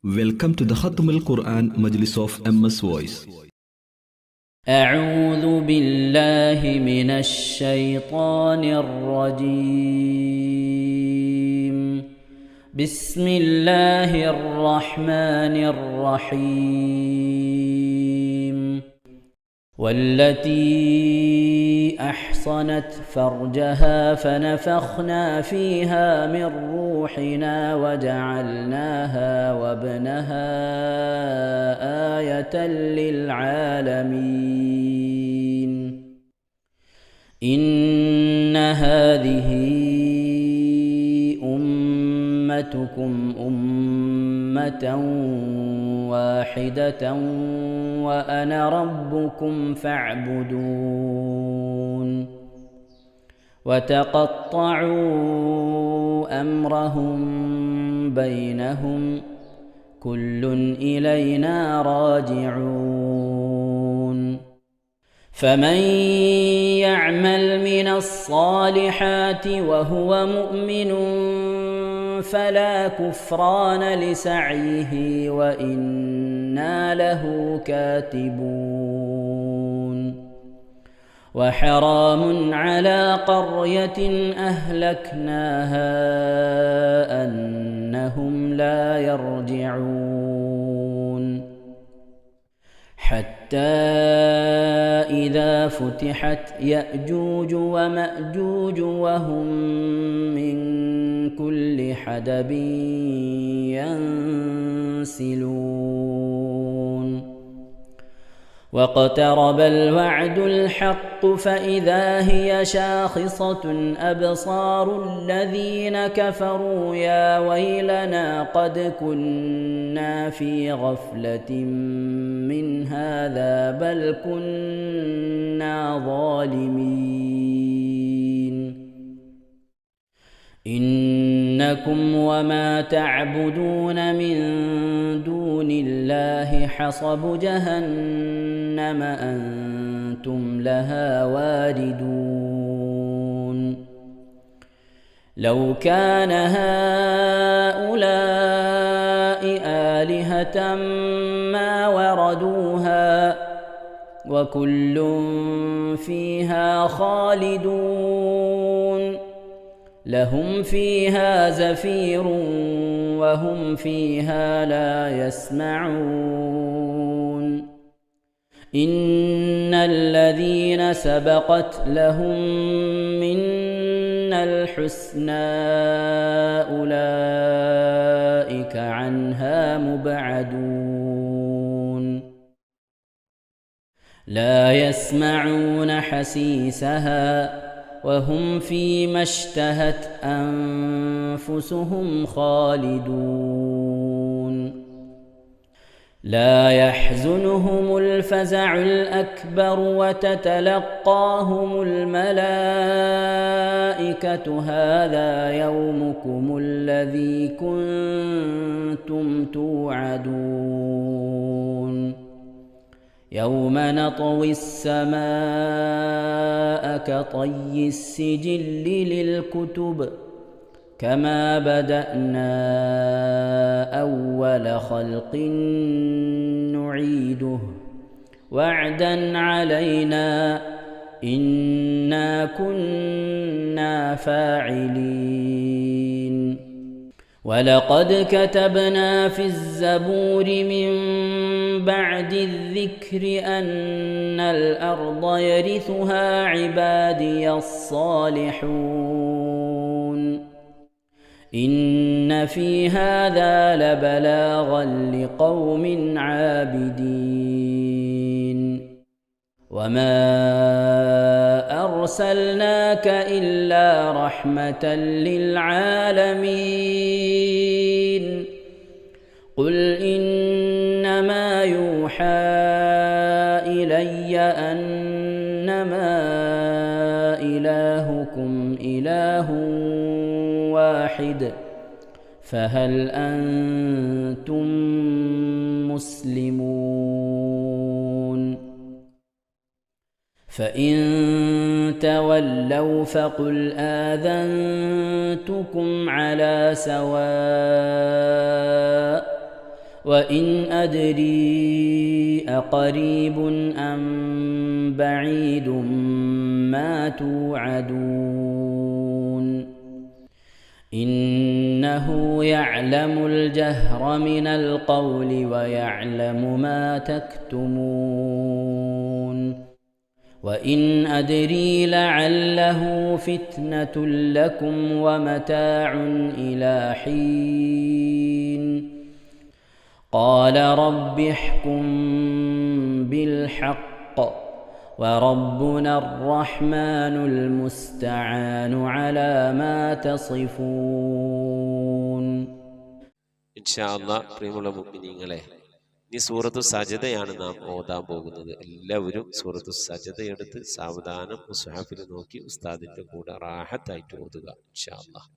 Welcome to the Khatam al-Quran Majlis of MS Voice. أعوذ بالله من الشيطان الرجيم. بسم الله الرحمن الرحيم. والتي أحصنت فرجها فنفخنا فيها من روحنا وجعلناها وابنها آية للعالمين. إن هذه أمتكم أمة واحدة وأنا ربكم فاعبدون. وتقطعوا أمرهم بينهم كل إلينا راجعون. فمن يعمل من الصالحات وهو مؤمن فلا كفران لسعيه وإنا له كاتبون. وحرام على قرية أهلكناها أنهم لا يرجعون. حتى إذا فتحت يأجوج ومأجوج وهم من كل حدب ينسلون. واقترب الوعد الحق فإذا هي شاخصة أبصار الذين كفروا يا ويلنا قد كنا في غفلة من هذا بل كنا ظالمين. إنكم وما تعبدون من دون الله حصب جهنم أنتم لها واردون. لو كان هؤلاء آلهة ما وردوها وكل فيها خالدون. لهم فيها زفير وهم فيها لا يسمعون. إن الذين سبقت لهم منا الحسنى أولئك عنها مبعدون. لا يسمعون حسيسها وهم فيما اشتهت أنفسهم خالدون. لا يحزنهم الفزع الأكبر وتتلقاهم الملائكة هذا يومكم الذي كنتم توعدون. يوم نطوي السماء كطي السجل للكتب كما بدأنا أول خلق نعيده وعدا علينا إنا كنا فاعلين. ولقد كتبنا في الزبور من بعد الذكر أن الأرض يرثها عبادي الصالحون. إن في هذا لبلاغا لقوم عابدين. وما أرسلناك إلا رحمة للعالمين. قل إنما يوحى إلي أنما إلهكم إله واحد فهل أنتم مسلمون؟ فإن تولوا فقل آذنتكم على سواء وإن أدري أقريب أم بعيد ما توعدون إنه يعلم الجهر من القول ويعلم ما تكتمون وإن أدري لعله فتنة لكم ومتاع إلى حين قال رب احكم بالحق وربنا الرحمن المستعان على ما تصفون. ഇൻഷാ അല്ലാഹ് പ്രിയമുള്ള മുഅ്മിനീങ്ങളെ, ഇനി സൂറത്തു സജദയാണ് നാം ഓതാൻ പോകുന്നത്. എല്ലാവരും സൂറത്തു സജദ എടുത്ത് സാവധാനം മുസ്ഹഫിൽ നോക്കി ഉസ്താദിന്റെ കൂടെ റാഹത്തായിട്ട് ഓതുക ഇൻഷാ അല്ലാഹ്.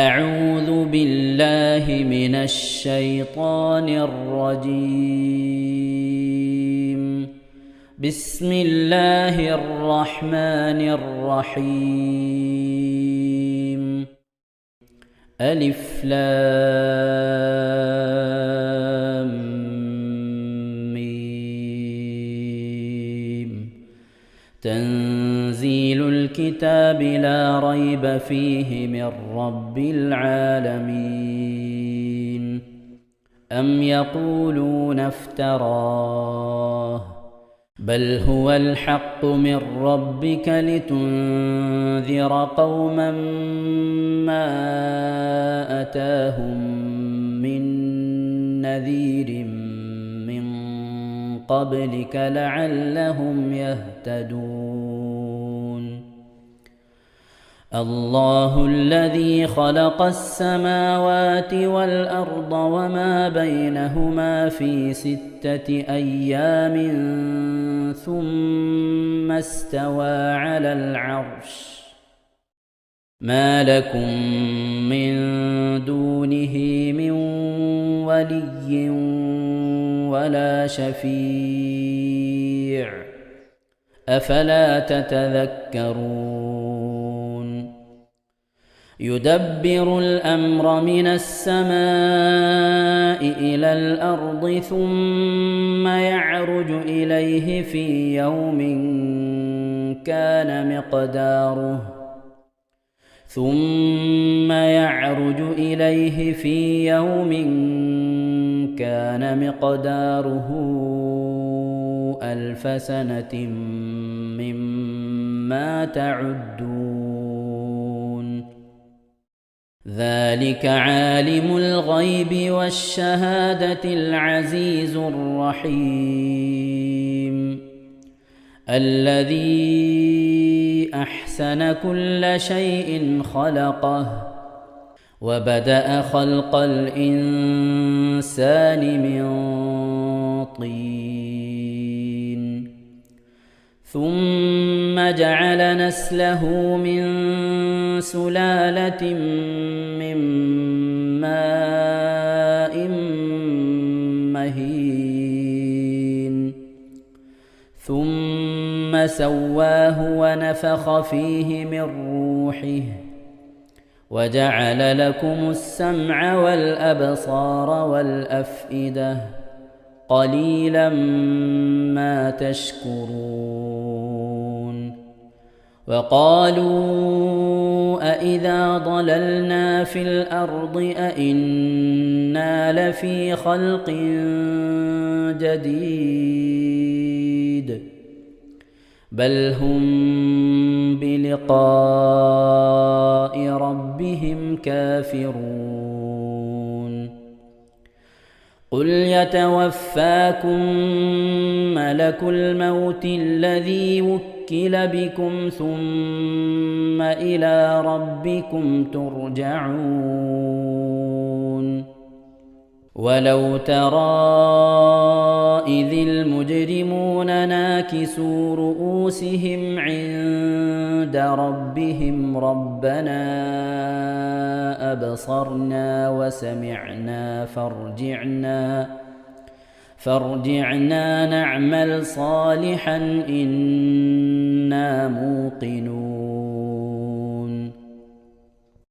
أعوذ بالله من الشيطان الرجيم. بسم الله الرحمن الرحيم. ألف لام ميم. تنزيل الكتاب لا ريب فيه من رب العالمين. أم يقولون افتراه بل هو الحق من ربك لتنذر قوما ما أتاهم من نذير من قبلك لعلهم يهتدون. الله الذي خلق السماوات والأرض وما بينهما في 6 أيام ثم استوى على العرش ما لكم من دونه من ولي ولا شفيع أفلا تتذكرون. يدبر الأمر من السماء إلى الأرض ثم يعرج إليه في يوم كان مقداره 1000 سنة مما تعدون. ذلك عالم الغيب والشهادة العزيز الرحيم الذي أحسن كل شيء خلقه وبدأ خلق الإنسان من طين ثم جعل نسله من سلالة من ماء مهين ثم سواه ونفخ فيه من روحه وجعل لكم السمع والأبصار والأفئدة قليلا ما تشكرون. وقالوا أإذا ضللنا في الأرض أإنا لفي خلق جديد بل هم بلقاء ربهم كافرون. قل يتوفاكم ملك الموت الذي وكل بكم ثم إلى ربكم ترجعون. ولو ترى إذ المجرمون ناكسوا رؤوسهم عند ربهم ربنا أبصرنا وسمعنا فارجعنا نعمل صالحا إنا موقنون.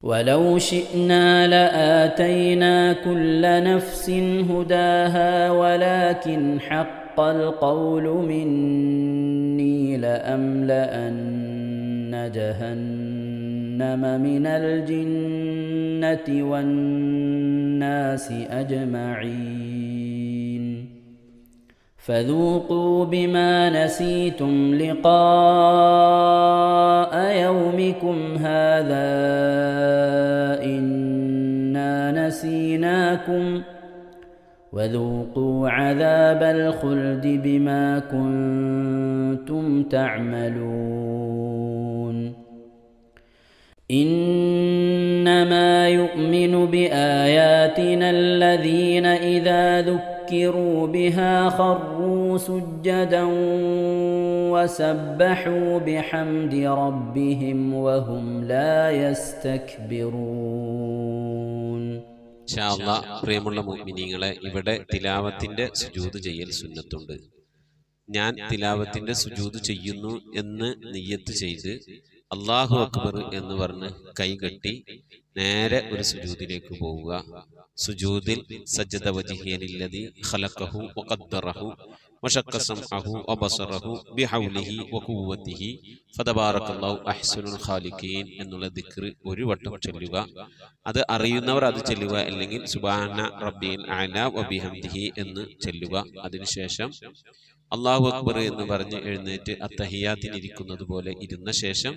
ولو شئنا لآتينا كل نفس هداها ولكن حق القول مني لأملأن جهنم من الجنة والناس أجمعين فذوقوا بما نسيتم لقاء يومكم هذا إنا نسيناكم وذوقوا عذاب الخلد بما كنتم تعملون إنما يؤمن بآياتنا الذين إذا ذكروا بها خروا سجدا وسبحوا بحمد ربهم وهم لا يستكبرون. ഇൻഷാ അല്ലാഹ് പ്രിയമുള്ള മുഅ്മിനീങ്ങളെ, ഇവിടെ തിലാവത്തിന്റെ സുജൂദ് ചെയ്യൽ സുന്നത്തുണ്ട്. ഞാൻ തിലാവത്തിന്റെ സുജൂദ് ചെയ്യുന്നു എന്ന് നിയ്യത്ത് ചെയ്ത് അല്ലാഹു അക്ബർ എന്ന് പറഞ്ഞ് കൈകെട്ടി നേരെ ഒരു സുജൂദിലേക്ക് പോവുക. സുജൂദിൽ സജ്ജദ വജ്ഹിയലില്ലദി ഖലഖഹു വഖദ്ദറഹു വശഖ സമഅഹു വബസറഹു ബിഹൗലിഹി വഖുവ്വതിഹി ഫതബാറകല്ലാഹു അഹ്സനുൽ ഖാലിഖീൻ എന്നുള്ള ദിക്ർ ഒരു വട്ടം ചൊല്ലുക. അത് അറിയുന്നവർ അത് ചൊല്ലുക, അല്ലെങ്കിൽ സുബ്ഹാന റബ്ബിൽ അഅല വബിഹംദിഹി എന്ന് ചൊല്ലുക. അതിനുശേഷം അല്ലാഹു അക്ബർ എന്ന് പറഞ്ഞ് എഴുന്നേറ്റ് അത്തഹിയാത്തിനിരിക്കുന്നത് പോലെ ഇരുന്ന ശേഷം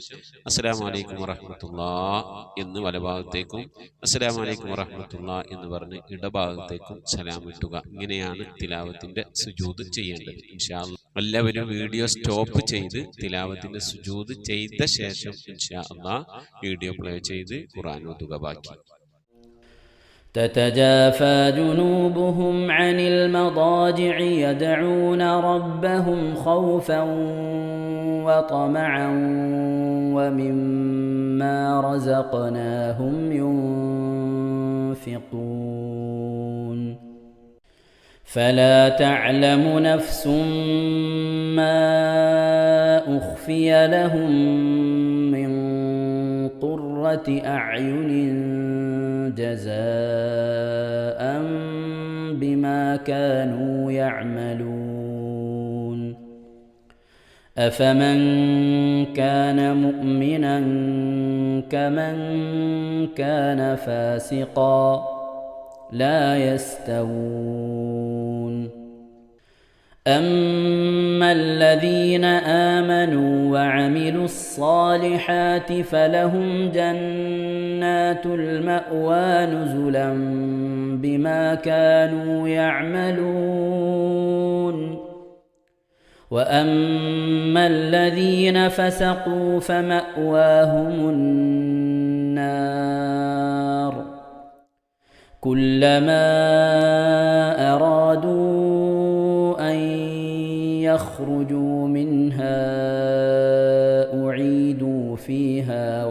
അസ്സലാമു അലൈക്കും വറഹ്മത്തുള്ളാഹി എന്ന് വലഭാഗത്തേക്കും അസ്സലാമു അലൈക്കും വറഹ്മത്തുള്ളാഹി എന്ന് പറഞ്ഞ് ഇടഭാഗത്തേക്കും സലാം ഇട്ടുക. ഇങ്ങനെയാണ് തിലാവത്തിന്റെ സുജൂദ് ചെയ്യേണ്ടത്. ഇൻഷാ അല്ലാഹ് എല്ലാവരും വീഡിയോ സ്റ്റോപ്പ് ചെയ്ത് തിലാവത്തിന്റെ സുജൂദ് ചെയ്ത ശേഷം ഇൻഷാ അല്ലാഹ് വീഡിയോ പ്ലേ ചെയ്ത് ഖുർആൻ ഓതുക. ബാക്കി تتجافى جنوبهم عن المضاجع يدعون ربهم خوفا وطمعا ومما رزقناهم ينفقون فلا تعلم نفس ما أخفي لهم من قرة أعين جزاء بما كانوا يعملون أفمن كان مؤمنا كمن كان فاسقا لا يستوون أما الذين آمنوا وعملوا الصالحات فلهم جنات المأوى نزلا بما كانوا يعملون وأما الذين فسقوا فمأواهم النار كلما أرادوا أن يخرجوا منها أعيدوا فيها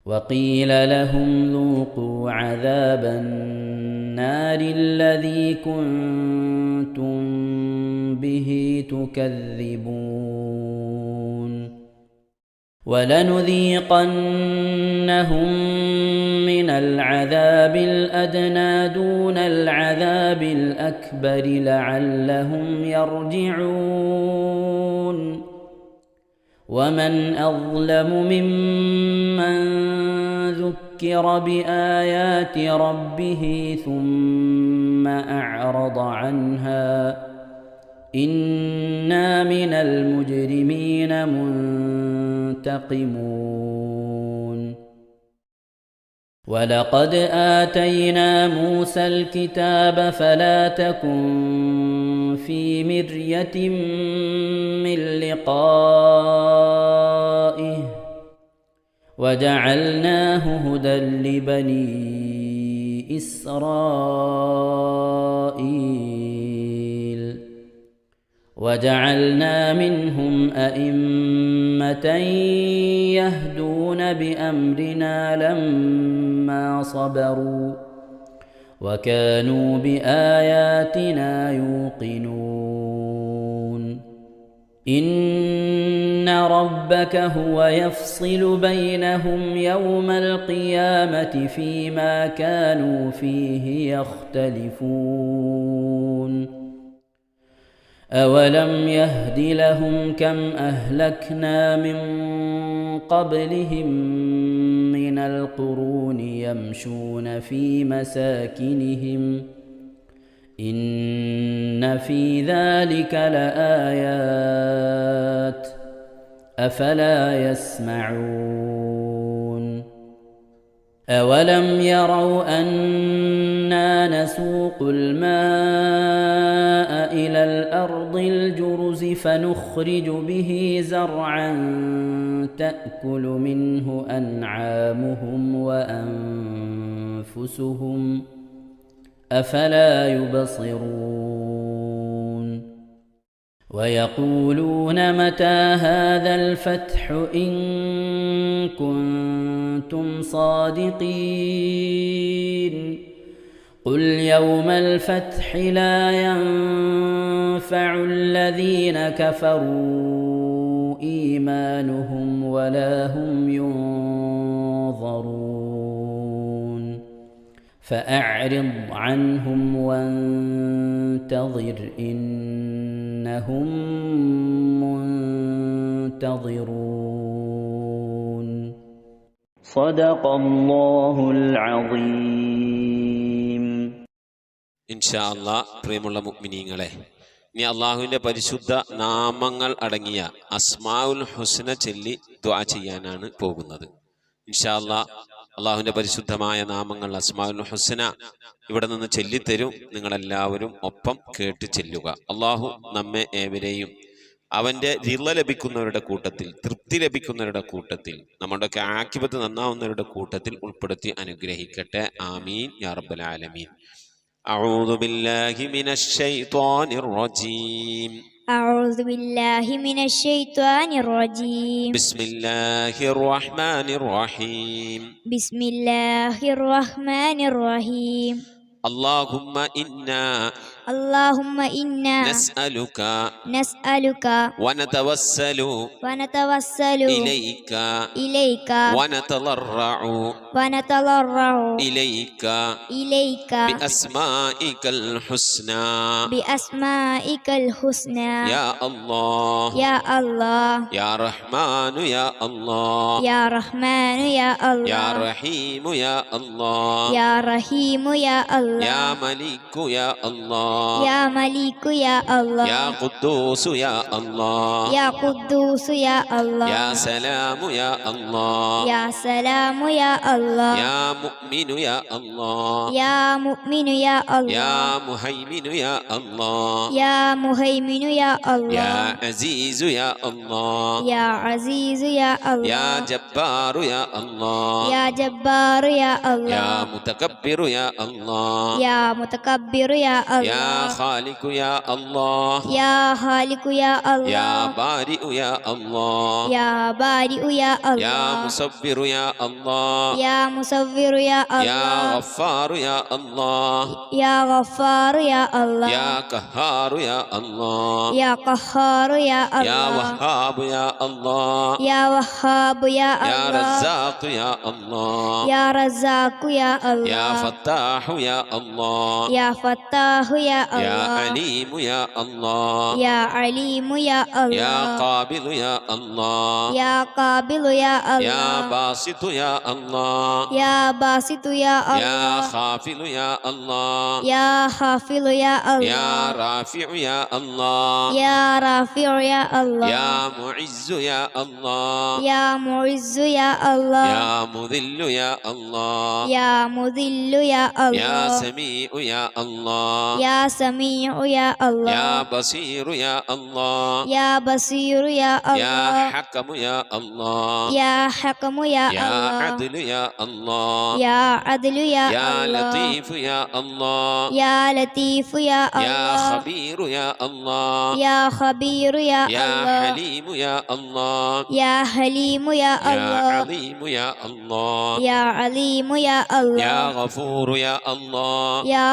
وقيل لهم ذوقوا عذاب النار الذي كنتم به تكذبون ولنذيقنهم من العذاب الأدنى دون العذاب الأكبر لعلهم يرجعون ومن أظلم ممن ذكر بآيات ربه ثم أعرض عنها إنا من المجرمين منتقمون ولقد آتينا موسى الكتاب فلا تكن في مرية من لقائه وجعلناه هدى لبني إسرائيل وجعلنا منهم أئمة يهدون بأمرنا لما صبروا وكانوا بآياتنا يوقنون إن ربك هو يفصل بينهم يوم القيامة فيما كانوا فيه يختلفون أولم يهد لهم كم أهلكنا من قبلهم من القرون يمشون في مساكنهم إن في ذلك لآيات أفلا يسمعون أولم يروا أنا نسوق الماء إلى الأرض الجرز فنخرج به زرعا تأكل منه أنعامهم وأنفسهم أفلا يبصرون ويقولون متى هذا الفتح إن كنتم صادقين قل يوم الفتح لا ينفع الذين كفروا إيمانهم ولا هم ينظرون فأعرض عنهم وانتظر إنهم منتظرون صدق الله العظيم. ഇൻഷാ അല്ലാഹ് പ്രിയമുള്ള മുഅ്മിനീങ്ങളെ, ഇനി അള്ളാഹുവിൻ്റെ പരിശുദ്ധ നാമങ്ങൾ അടങ്ങിയ അസ്മാഉൽ ഹുസ്ന ചൊല്ലി ദുആ ചെയ്യാനാണ് പോകുന്നത്. ഇൻഷാ അല്ലാഹ് അള്ളാഹുവിൻ്റെ പരിശുദ്ധമായ നാമങ്ങൾ അസ്മാഉൽ ഹുസ്ന ഇവിടെ നിന്ന് ചൊല്ലിത്തരും. നിങ്ങളെല്ലാവരും ഒപ്പം കേട്ട് ചെല്ലുക. അള്ളാഹു നമ്മെ ഏവരെയും അവൻ്റെ റിള ലഭിക്കുന്നവരുടെ കൂട്ടത്തിൽ, തൃപ്തി ലഭിക്കുന്നവരുടെ കൂട്ടത്തിൽ, നമ്മുടെയൊക്കെ ആഖിബത്ത് നന്നാവുന്നവരുടെ കൂട്ടത്തിൽ ഉൾപ്പെടുത്തി അനുഗ്രഹിക്കട്ടെ. ആമീൻ യാ റബ്ബൽ ആലമീൻ. أعوذ بالله من الشيطان الرجيم. أعوذ بالله من الشيطان الرجيم. بسم الله الرحمن الرحيم. بسم الله الرحمن الرحيم. اللهم إنا نسألك ونتوسل إليك ونتضرع إليك بأسمائك الحسنى يا الله يا رحمن يا الله يا رحيم يا الله يا ملك يا الله يا قدوس يا الله يا سلام يا الله يا مؤمن يا الله يا مهيمن يا الله يا عزيز يا الله يا جبار يا الله يا متكبر يا الله يا خالق يا الله يا بارئ يا الله يا مصور يا الله يا غفار يا الله يا قهار يا الله يا وهاب يا الله يا رزاق يا الله يا فتاح يا الله يا عليم يا الله يا قابل يا الله يا باسط يا الله يا خافل يا الله يا رافع يا الله يا معز يا الله يا مذل يا الله يا سميع يا الله يا بصير يا الله يا حكم يا الله يا عدل يا الله يا لطيف يا الله يا خبير يا الله يا حليم يا الله يا عظيم يا الله يا غفور يا الله يا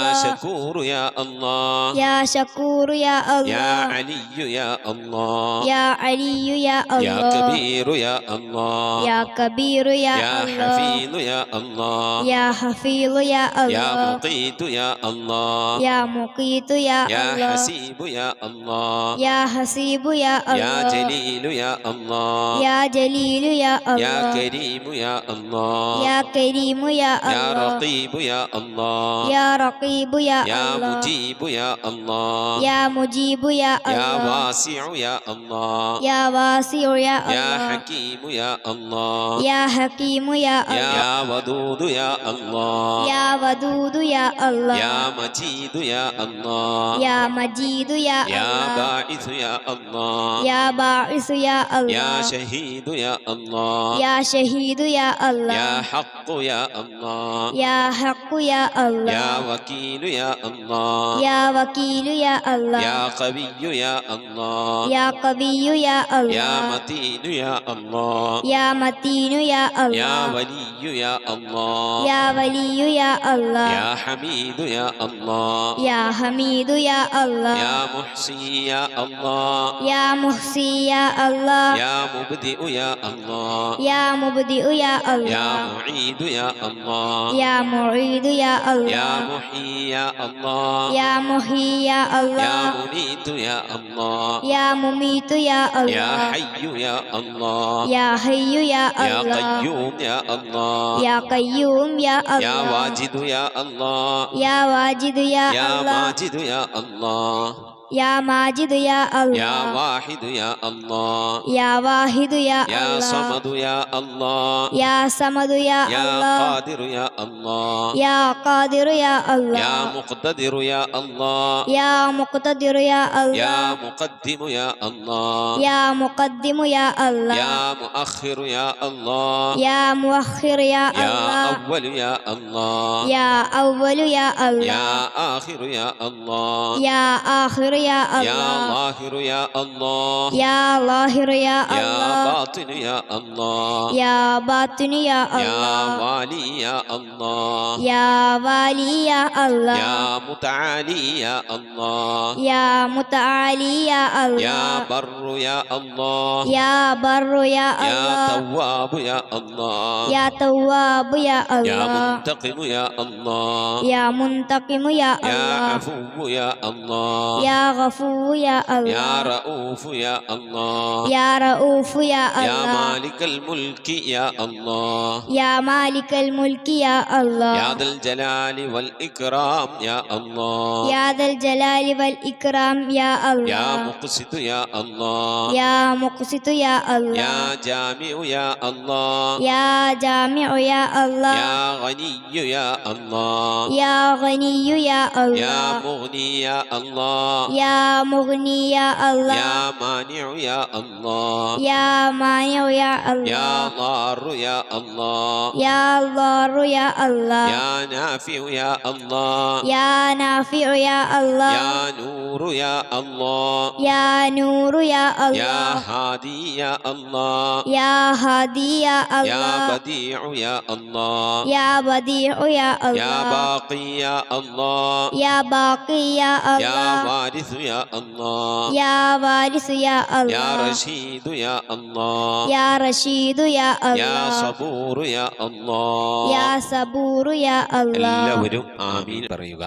الله شكور يا الله يا شكور يا يا الله علي يا الله يا علي يا يا الله كبير يا الله يا كبير يا يا الله حفيظ يا الله يا حفيظ يا يا الله مقيت يا الله يا مقيت يا يا الله حسيب يا الله يا حسيب يا يا الله جليل يا الله يا جليل يا يا الله كريم يا الله يا كريم يا يا الله رقيب يا الله يا رقيب يا يا الله مجيب يا الله يا مجيب يا يا الله واسع يا الله يا واسع يا يا الله حكيم يا الله يا حكيم يا الله يا ودود يا الله يا ودود يا الله يا مجيد يا الله يا مجيد يا يا الله باعث يا الله يا باعث يا يا الله شهيد يا الله يا شهيد يا الله يا حق يا الله يا حق يا الله يا وكيل يا الله يا وكيل يا الله يا قوي يا الله يا قوي يا يا الله متين يا الله يا متين يا يا الله ولي يا الله يا ولي يا الله يا حميد يا الله يا حميد يا الله يا محصي يا الله يا محصي يا الله يا مبدئ يا الله يا مبدئ يا يا الله معيد يا الله يا معيد يا يا الله محيي يا الله يا محيي يا يا الله مميت يا الله يا مميت يا يا الله حي يا الله يا حي يا يا الله قيوم يا الله يا قيوم يا يا الله واجد يا الله يا واجد يا يا الله ماجد يا الله يا ماجد يا يا الله واحد يا الله يا واحد يا يا الله صمد يا الله يا صمد يا يا الله قادر يا الله يا قادر يا الله يا مقتدر يا الله يا مقتدر يا يا الله مقدم يا الله يا مقدم يا الله يا مؤخر يا الله يا مؤخر يا يا الله أول يا الله يا أول يا يا الله آخر يا الله يا آخر يا يا الله ظاهر يا الله يا ظاهر يا يا الله باطن يا الله يا باطن يا يا الله والي يا الله يا والي يا الله يا متعالي يا الله يا متعالي يا يا الله بر يا الله يا بر يا يا الله تواب يا الله يا تواب يا يا الله منتقم يا الله يا منتقم يا يا الله عفو يا الله يا غفور يا يا الله رؤوف يا الله يا رؤوف يا يا الله مالك الملك يا الله يا مالك الملك يا الله يا ذا الجلال والإكرام يا الله يا ذا الجلال والإكرام يا يا الله مقسط يا الله يا مقسط يا الله يا جامع يا الله يا جامع يا الله يا غني يا الله يا غني يا يا الله مغني يا الله يا مغني يا الله يا مانع يا الله يا مانع يا يا الله ضار يا الله يا ضار يا الله يا نافع يا الله يا نافع يا الله يا نور يا الله يا نور يا يا الله هادي يا الله يا هادي يا يا الله بديع يا الله يا بديع يا يا الله باقي يا الله يا باقي يا يا الله وارث يا الله يا وارث يا يا الله رشيد يا الله يا رشيد يا يا الله صبور يا الله يا صبور يا الله എല്ലാവരും ആമീൻ പറയുക.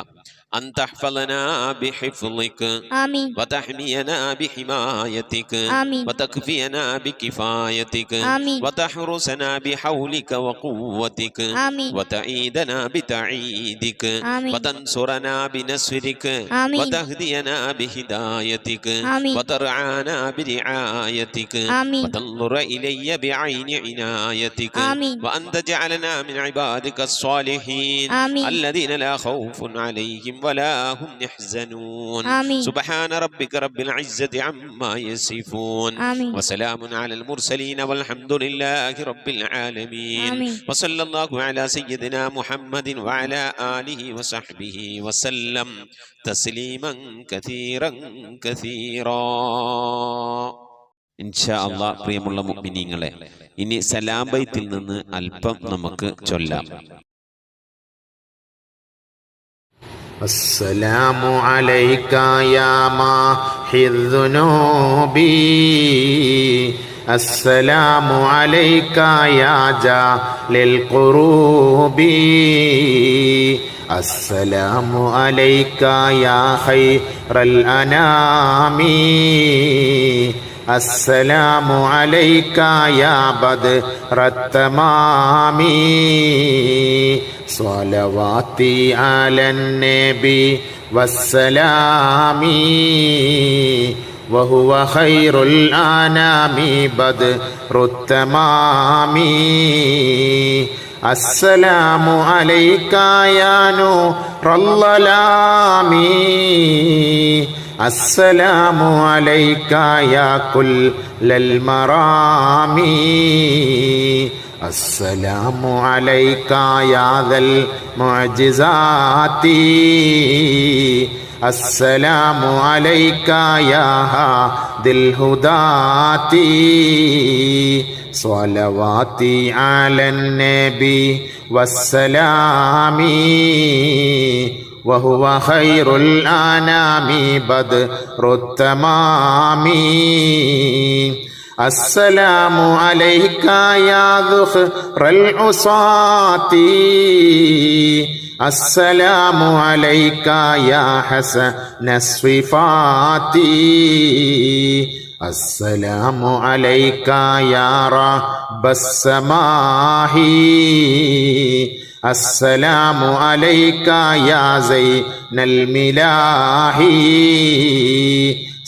أن تحفظنا بحفظك آمين وتحمينا بحمايتك آمين وتكفينا بكفايتك آمين وتحرسنا بحولك وقوتك آمين وتعيدنا بتعيدك آمين وتنصرنا بنصرك آمين وتهدينا بهدايتك آمين وترعانا برعايتك آمين وتنظر إلي بعين عنايتك آمين وأن تجعلنا من عبادك الصالحين آمين الذين لا خوف عليهم ولا هم يحزنون آمين سبحان ربك رب العزة عما يصفون آمين وسلام على المرسلين والحمد لله رب العالمين آمين وصلى الله على سيدنا محمد وعلى آله وصحبه وسلم تسليما كثيرا كثيرا ഇൻഷാ അല്ലാഹ്. പ്രിയമുള്ള മുഅ്മിനീങ്ങളെ, ഇനി സലാം ബൈത്തിൽ നിന്ന് അല്പം നമുക്ക് ചൊല്ലാം. السلام عليك يا ماحي الذنوب السلام عليك يا جالي القروب السلام عليك يا خير الأنام السلام عليك يا بدر التمام صلواتي على النبي والسلام وهو خير الأنام بدر التمام السلام عليك يا نور الظلام السلام عليك يا كل المرام السلام عليك يا ذا المعجزات السلام عليك يا هادي الهداة صلواتي على النبي والسلام وهو خير الأنام بدر التمام السلام عليك يا ذخر العصاة السلام عليك يا حسن الصفات السلام عليك يا رب السماء السلام عليك يا زين الملاح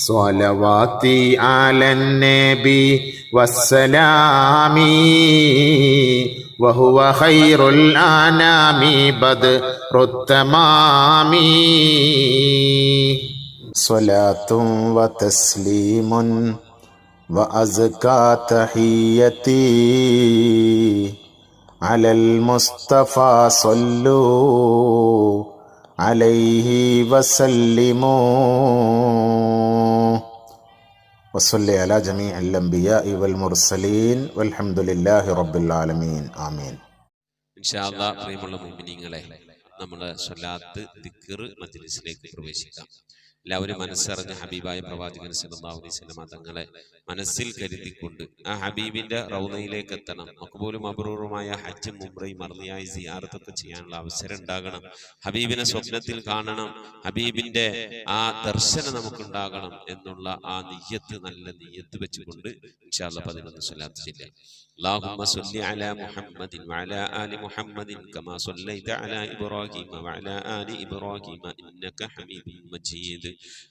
صلواتي على النبي والسلام وهو خير الأنام بدر التمام صلاة وتسليم وأزكى تحيتي على المصطفى صلوا عليه وسلموا وصل على جميع الأنبياء والمرسلين والحمد لله رب العالمين آمين. ഇൻഷാ അല്ലാഹ് പ്രിയമുള്ള മുഅ്മിനീങ്ങളെ, നമ്മുടെ സ്വലാത്ത് ദിക്ർ മജ്ലിസിലേക്ക് പ്രവേശിക്കാം. എല്ലാവരും മനസ്സറിഞ്ഞ ഹബീബായ പ്രവാചകൻ സല്ലല്ലാഹു അലൈഹി വസല്ലം തങ്ങളെ മനസ്സിൽ കരുതിക്കൊണ്ട് ആ ഹബീബിന്റെ റൗളയിലേക്ക് എത്തണം. മഖ്ബൂലും മബ്റൂറുമായ ഹജ്ജും ഉംറയും മർദിയായി സിയാറത്തൊക്കെ ചെയ്യാനുള്ള അവസരം ഉണ്ടാകണം. ഹബീബിനെ സ്വപ്നത്തിൽ കാണണം, ഹബീബിന്റെ ആ ദർശനം നമുക്കുണ്ടാകണം എന്നുള്ള ആ നിയ്യത്ത്, നല്ല നിയ്യത്ത് വെച്ചുകൊണ്ട് ഇൻഷാ അല്ലാഹ് 11 സ്വലാത്ത് ചൊല്ലാം. اللهم صل على محمد وعلى آل محمد كما صليت على إبراهيم وعلى آل إبراهيم إنك حميد مجيد.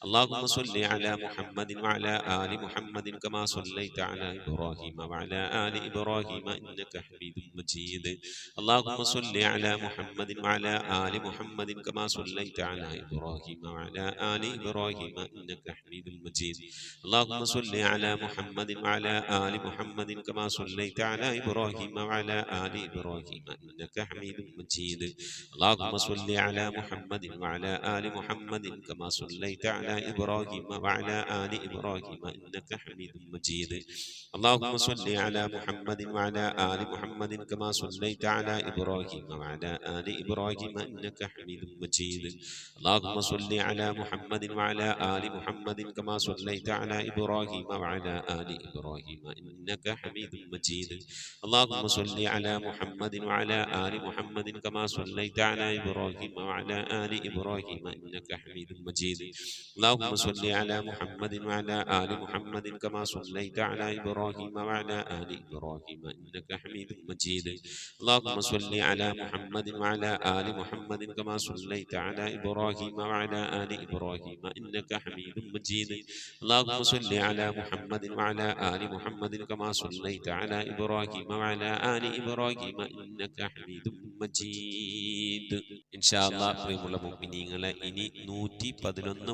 اللهم صل على محمد وعلى آل محمد كما صليت على إبراهيم وعلى آل إبراهيم إنك حميد مجيد. اللهم صل على محمد وعلى آل محمد كما صليت على إبراهيم وعلى آل إبراهيم إنك حميد مجيد. اللهم صل على محمد وعلى آل محمد كما صليت على إبراهيم وعلى آل إبراهيم إنك حميد مجيد. اللهم صل على محمد وعلى آل محمد كما صليت على إبراهيم وعلى آل إبراهيم إنك حميد مجيد. اللهم صل على محمد وعلى آل محمد كما صليت على إبراهيم وعلى آل إبراهيم إنك حميد مجيد. اللهم صل على محمد وعلى آل محمد كما صليت على إبراهيم وعلى آل إبراهيم إنك حميد مجيد. اللهم صل على محمد وعلى آل محمد كما صليت على إبراهيم وعلى آل إبراهيم إنك حميد مجيد. اللهم صل على محمد وعلى آل محمد كما صليت على إبراهيم وعلى آل إبراهيم إنك حميد مجيد. اللهم صل على محمد وعلى آل محمد كما صليت على إبراهيم وعلى آل إبراهيم إنك حميد مجيد. اللهم صل على محمد وعلى آل محمد كما صليت على إبراهيم وعلى آل إبراهيم إنك حميد مجيد. إن شاء الله പ്രിയമുള്ള മുഅ്മിനീങ്ങളെ, ഇനി 111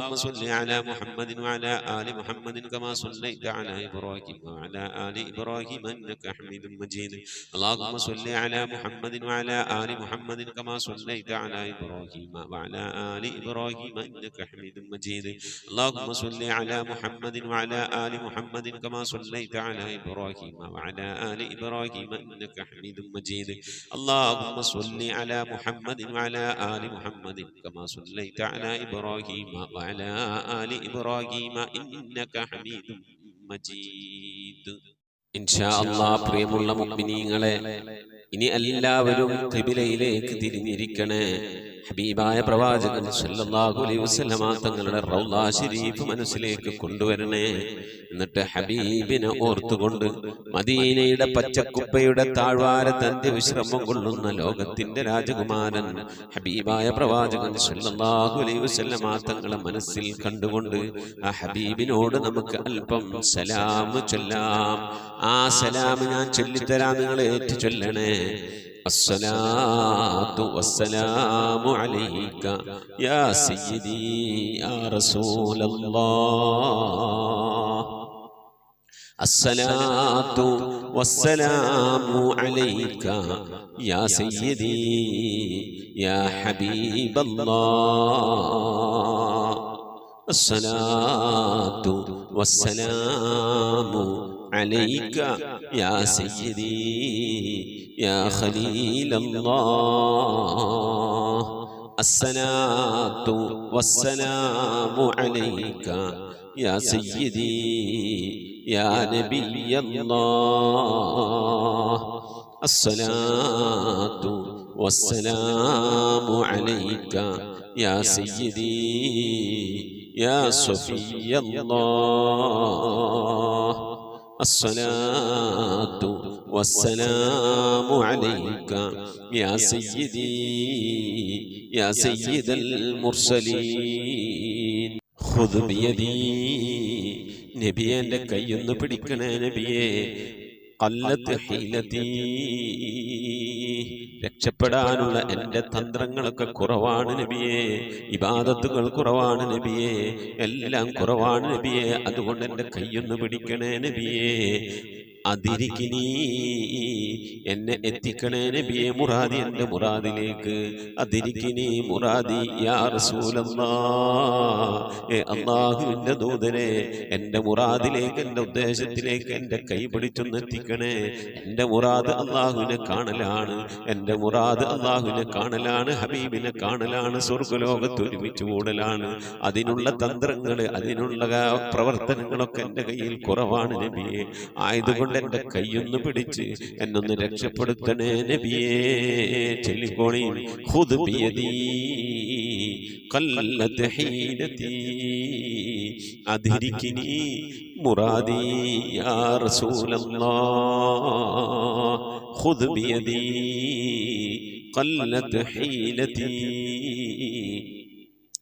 اللهم صل على محمد وعلى آل محمد كما صليت على إبراهيم وعلى آل إبراهيم إنك حميد مجيد اللهم صل على محمد وعلى آل محمد كما صليت على إبراهيم وعلى آل إبراهيم إنك حميد مجيد اللهم صل على محمد وعلى آل محمد كما صليت على إبراهيم وعلى آل إبراهيم إنك حميد مجيد اللهم صل على محمد وعلى آل محمد كما صليت على إبراهيم وعلى آل إبراهيم إنك حميد مجيد إن شاء الله പ്രിയമുള്ള മുഅ്മിനീങ്ങളെ ഇനി എല്ലാവരും ഖിബിലയിലേക്ക് തിരിഞ്ഞിരിക്കണേ ഹബീബായ പ്രവാചകൻ സല്ലല്ലാഹു അലൈഹി വസല്ലമ തങ്ങളുടെ റൗള ശരീഫ് മനസ്സിലേക്ക് കൊണ്ടുവരണേ എന്നിട്ട് ഹബീബിനെ ഓർത്തുകൊണ്ട് മദീനയുടെ പച്ചക്കുപ്പയുടെ താഴ്വാരത്ത് അന്ത്യവിശ്രമം കൊള്ളുന്ന ലോകത്തിന്റെ രാജകുമാരൻ ഹബീബായ പ്രവാചകൻ സല്ലല്ലാഹു അലൈഹി വസല്ലമ തങ്ങളെ മനസ്സിൽ കണ്ടുകൊണ്ട് ആ ഹബീബിനോട് നമുക്ക് അല്പം സലാം ചൊല്ലാം ആ സലാം ഞാൻ ചൊല്ലിത്തരാം നിങ്ങൾ ഏറ്റു ചൊല്ലണേ الصلاة والسلام عليك يا سيدي يا رسول الله الصلاة والسلام عليك يا سيدي يا حبيب الله الصلاة والسلام عليك يا سيدي يا خليل الله الصلاة والسلام عليك يا سيدي يا نبي الله الصلاة والسلام عليك يا سيدي يا صفي الله الصلاة والسلام عليك يا سيدي يا سيد المرسلين خذ بيدي നബിയെ എൻ്റെ കൈയൊന്ന് പിടിക്കണേ നബിയെ ഖല്ലത്ത് ഹീലതീ രക്ഷപ്പെടാനുള്ള എൻ്റെ തന്ത്രങ്ങളൊക്കെ കുറവാണ് നബിയെ ഇബാദത്തുകൾ കുറവാണ് നബിയെ എല്ലാം കുറവാണ് നബിയെ അതുകൊണ്ട് എൻ്റെ കൈയൊന്ന് പിടിക്കണേ നബിയെ അതിരിക്കിനി എന്നെ എത്തിക്കണേ നബിയെ മുറാദി എൻ്റെ മുറാദിലേക്ക് അതിരിക്കിനി മുറാദി യാ റസൂലല്ലാഹ് അല്ലാഹുവിൻ്റെ ദൂതനെ എൻ്റെ മുറാദിലേക്ക് എൻ്റെ ഉദ്ദേശത്തിലേക്ക് എൻ്റെ കൈ പിടിച്ചൊന്ന് എത്തിക്കണേ എൻ്റെ മുറാദ് അല്ലാഹുവിനെ കാണലാണ് എൻ്റെ മുറാദ് അല്ലാഹുവിനെ കാണലാണ് ഹബീബിനെ കാണലാണ് സ്വർഗ്ഗലോകത്ത് ഒരുമിച്ച് കൂടലാണ് അതിനുള്ള തന്ത്രങ്ങൾ അതിനുള്ള പ്രവർത്തനങ്ങളൊക്കെ എൻ്റെ കയ്യിൽ കുറവാണ് നബിയെ ആയതുകൊണ്ട് എൻ്റെ കൈയൊന്ന് പിടിച്ച് എന്നൊന്ന് രക്ഷപ്പെടുത്തണേ നബിയേ ചൊല്ലിക്കോളി ഖുദ് ബിയദീ ഖല്ലത്ത് ഹീലതീ അദ്രികിനി മുറാദി യാ റസൂലല്ലാഹ് ഖുദ് ബിയദീ ഖല്ലത്ത് ഹീലതീ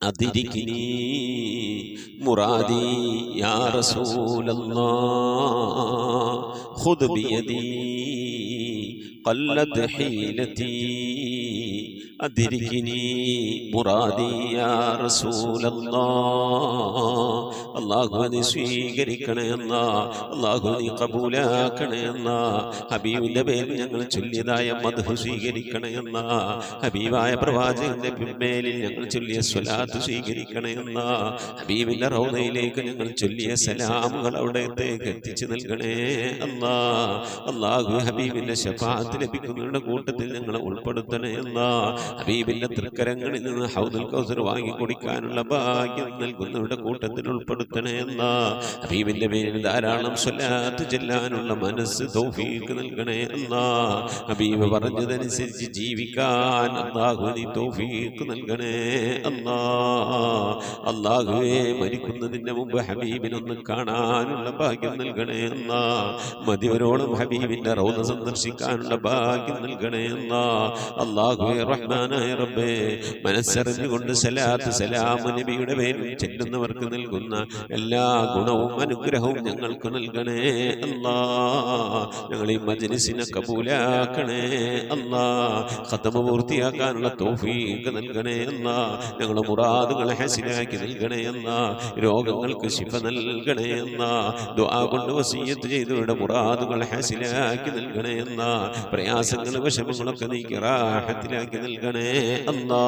അദ്രികിനി മുറാദി യാ റസൂലല്ലാഹ് ഖുദ് ബിയദീ ഖല്ലത്ത് ഹീലതീ അദ്രികിനി മുറാദി യാ റസൂലല്ലാഹ് അല്ലാഹുവേ സ്വീകരിക്കണേ അല്ലാഹ് അല്ലാഹുവേ ഖബൂലാക്കണേ അല്ലാഹ് ഹബീബിന്റെ പേരിൽ ഞങ്ങൾ ചൊല്ലിയതായ മദ്ഹ് സ്വീകരിക്കണേ അല്ലാഹ് ഹബീബായ പ്രവാചകന്റെ മേലിൽ ഞങ്ങൾ ചൊല്ലിയ സ്വലാത്ത് സ്വീകരിക്കണേ അല്ലാഹ് ഹബീബിന്റെ റൗദയിലേക്ക് ഞങ്ങൾ ചൊല്ലിയ സലാമുകൾ അവിടത്തേക്ക് എത്തിച്ചു നൽകണേ അല്ലാഹ് അല്ലാഹുവേ ഹബീബിന്റെ ശഫാഅത്ത് ലഭിക്കുന്നവരുടെ കൂട്ടത്തിൽ ഞങ്ങളെ ഉൾപ്പെടുത്തണേ അല്ലാഹ് ഹബീബിന്റെ തൃക്കരങ്ങളിൽ നിന്ന് ഹൗദുൽ കൗസർ വാങ്ങി കുടിക്കാനുള്ള ഭാഗ്യം നൽകുന്നവരുടെ കൂട്ടത്തിൽ ഉൾപ്പെടുത്തണേ അല്ലാഹ് ഹബീബിന്റെ പേരിൽ ധാരാളം സ്വലാത്ത് ചെല്ലാനുള്ള മനസ്സ് തൗഫീഖ് നൽകണേ അല്ലാഹ് ഹബീബ് പറഞ്ഞതനുസരിച്ച് ജീവിക്കാൻ അല്ലാഹു നീ തൗഫീഖ് നൽകണേ അല്ലാഹ് അല്ലാഹുവേ മരിക്കുന്നതിന് മുമ്പ് ഹബീബിനൊന്ന് കാണാനുള്ള ഭാഗ്യം നൽകണേ അല്ലാഹ് മദിവരോളം ഹബീബിന്റെ റൗദ സന്ദർശിക്കാനുള്ള ഭാഗ്യം നൽകണേ അല്ലാഹ് അല്ലാഹുവേ റഹ്മാനായ റബ്ബേ മനസ്സറിഞ്ഞുകൊണ്ട് സലാത്ത് സലാം നബിയുടെ പേരിൽ ചെല്ലുന്നവർക്ക് നൽകുന്ന എല്ലാ ഗുണവും അനുഗ്രഹവും ഞങ്ങൾക്ക് നൽകണേ അല്ലാ. ഞങ്ങൾ ഈ മജ്‌ലിസിനെ കബൂലാക്കണേ അല്ലാ. ഖത്മ പൂർത്തിയാക്കാനുള്ള തൗഫീഖ് നൽകണേ അല്ലാ. ഞങ്ങളുടെ മുറാദുകളെ ഹസനാക്കി നൽകണേ അല്ലാ. രോഗങ്ങൾക്ക് ശിഫ നൽകണേ അല്ലാ. ദുആ കൊണ്ട് വസിയ്യത്ത് ചെയ്തവരുടെ മുറാദുകൾ ഹസനാക്കി നൽകണേ അല്ലാ. പ്രയാസങ്ങൾ വിഷമങ്ങളൊക്കെ നീക്കി റാഹത്തിലാക്കി നൽകണേ അല്ലാ.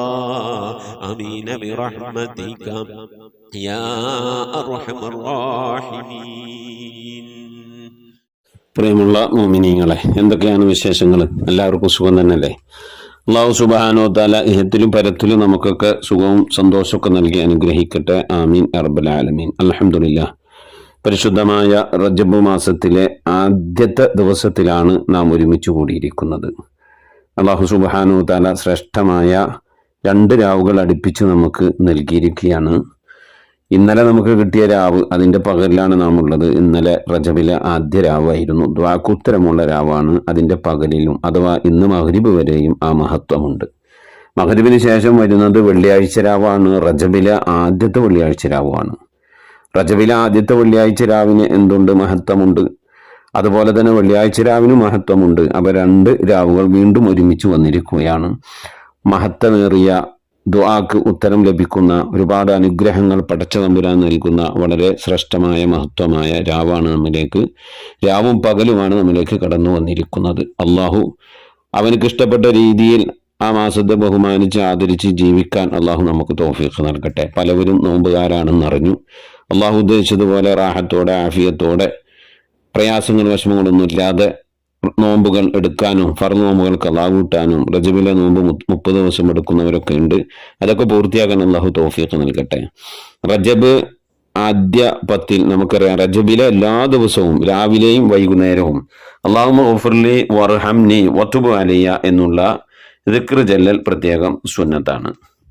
ആമീൻ ബിറഹ്മതിക യാ അർഹമർ റഹീമീൻ. പ്രിയമുള്ള മുഅ്മിനീങ്ങളെ, എന്തൊക്കെയാണ് വിശേഷങ്ങൾ? എല്ലാവർക്കും സുഖം തന്നെയല്ലേ? അല്ലാഹു സുബ്ഹാനഹു വ തആല ഇഹത്തിലും പരത്തിലും നമുക്കൊക്കെ സുഖവും സന്തോഷമൊക്കെ നൽകി അനുഗ്രഹിക്കട്ടെ. ആമീൻ യാ റബ്ബൽ ആലമീൻ. അൽഹംദുലില്ലാഹ്. പരിശുദ്ധമായ റജബ് മാസത്തിലെ ആദ്യത്തെ ദിവസത്തിലാണ് നാം ഒരുമിച്ച് കൂടിയിരിക്കുന്നത്. അല്ലാഹു സുബ്ഹാനഹു വ തആല ശ്രേഷ്ഠമായ 2 രാവുകൾ അടുപ്പിച്ച് നമുക്ക് നൽകിയിരിക്കുകയാണ്. ഇന്നലെ നമുക്ക് കിട്ടിയ രാവ്, അതിൻ്റെ പകലിലാണ് നാം ഉള്ളത്. ഇന്നലെ റജബിലെ ആദ്യ രാവായിരുന്നു. ദുആക്കുത്തരമുള്ള രാവാണ്. അതിൻ്റെ പകലിലും അഥവാ ഇന്ന് മഗ്രിബ് വരെയും ആ മഹത്വമുണ്ട്. മഗ്രിബിന് ശേഷം വരുന്നത് വെള്ളിയാഴ്ച രാവാണ്. റജബിലെ ആദ്യത്തെ വെള്ളിയാഴ്ച രാവാണ്. റജബിലെ ആദ്യത്തെ വെള്ളിയാഴ്ച രാവിന് എന്തുണ്ട്? മഹത്വമുണ്ട്. അതുപോലെ തന്നെ വെള്ളിയാഴ്ച രാവിനും മഹത്വമുണ്ട്. അവ 2 രാവുകൾ വീണ്ടും ഒരുമിച്ച് വന്നിരിക്കുകയാണ്. മഹത്വമേറിയ ദുആക്ക് ഉത്തരം ലഭിക്കുന്ന, ഒരുപാട് അനുഗ്രഹങ്ങൾ പടച്ച തമ്പുരാൻ നൽകുന്ന വളരെ ശ്രേഷ്ഠമായ മഹത്വമായ രാവാണ് നമ്മിലേക്ക്, രാവും പകലുമാണ് നമ്മിലേക്ക് കടന്നു വന്നിരിക്കുന്നത്. അള്ളാഹു അവനക്ക് ഇഷ്ടപ്പെട്ട രീതിയിൽ ആ മാസത്തെ ബഹുമാനിച്ച് ആദരിച്ച് ജീവിക്കാൻ അള്ളാഹു നമുക്ക് തൗഫീഖ് നൽകട്ടെ. പലവരും നോമ്പുകാരാണെന്നറിഞ്ഞു. അള്ളാഹു ഉദ്ദേശിച്ചതുപോലെ റാഹത്തോടെ ആഫിയത്തോടെ പ്രയാസങ്ങൾ വിഷമങ്ങളൊന്നും ഇല്ലാതെ നോമ്പുകൾ എടുക്കാനും ഫർദ് നോമ്പുകൾ ഖളാ കൂട്ടാനും റജബിലെ നോമ്പ് 30 ദിവസം എടുക്കുന്നവരൊക്കെ ഉണ്ട്. അതൊക്കെ പൂർത്തിയാക്കാൻ അള്ളാഹു തൗഫീഖ് നൽകട്ടെ. റജബ് ആദ്യ 10 നമുക്കറിയാം, റജബിലെ എല്ലാ ദിവസവും രാവിലെയും വൈകുന്നേരവും അല്ലാഹുമ്മ ഗഫിർലി വർഹംനി വതുബ് അലയ്യ എന്നുള്ള ദിക്ർ ചൊല്ലൽ പ്രത്യേകം സുന്നത്താണ്.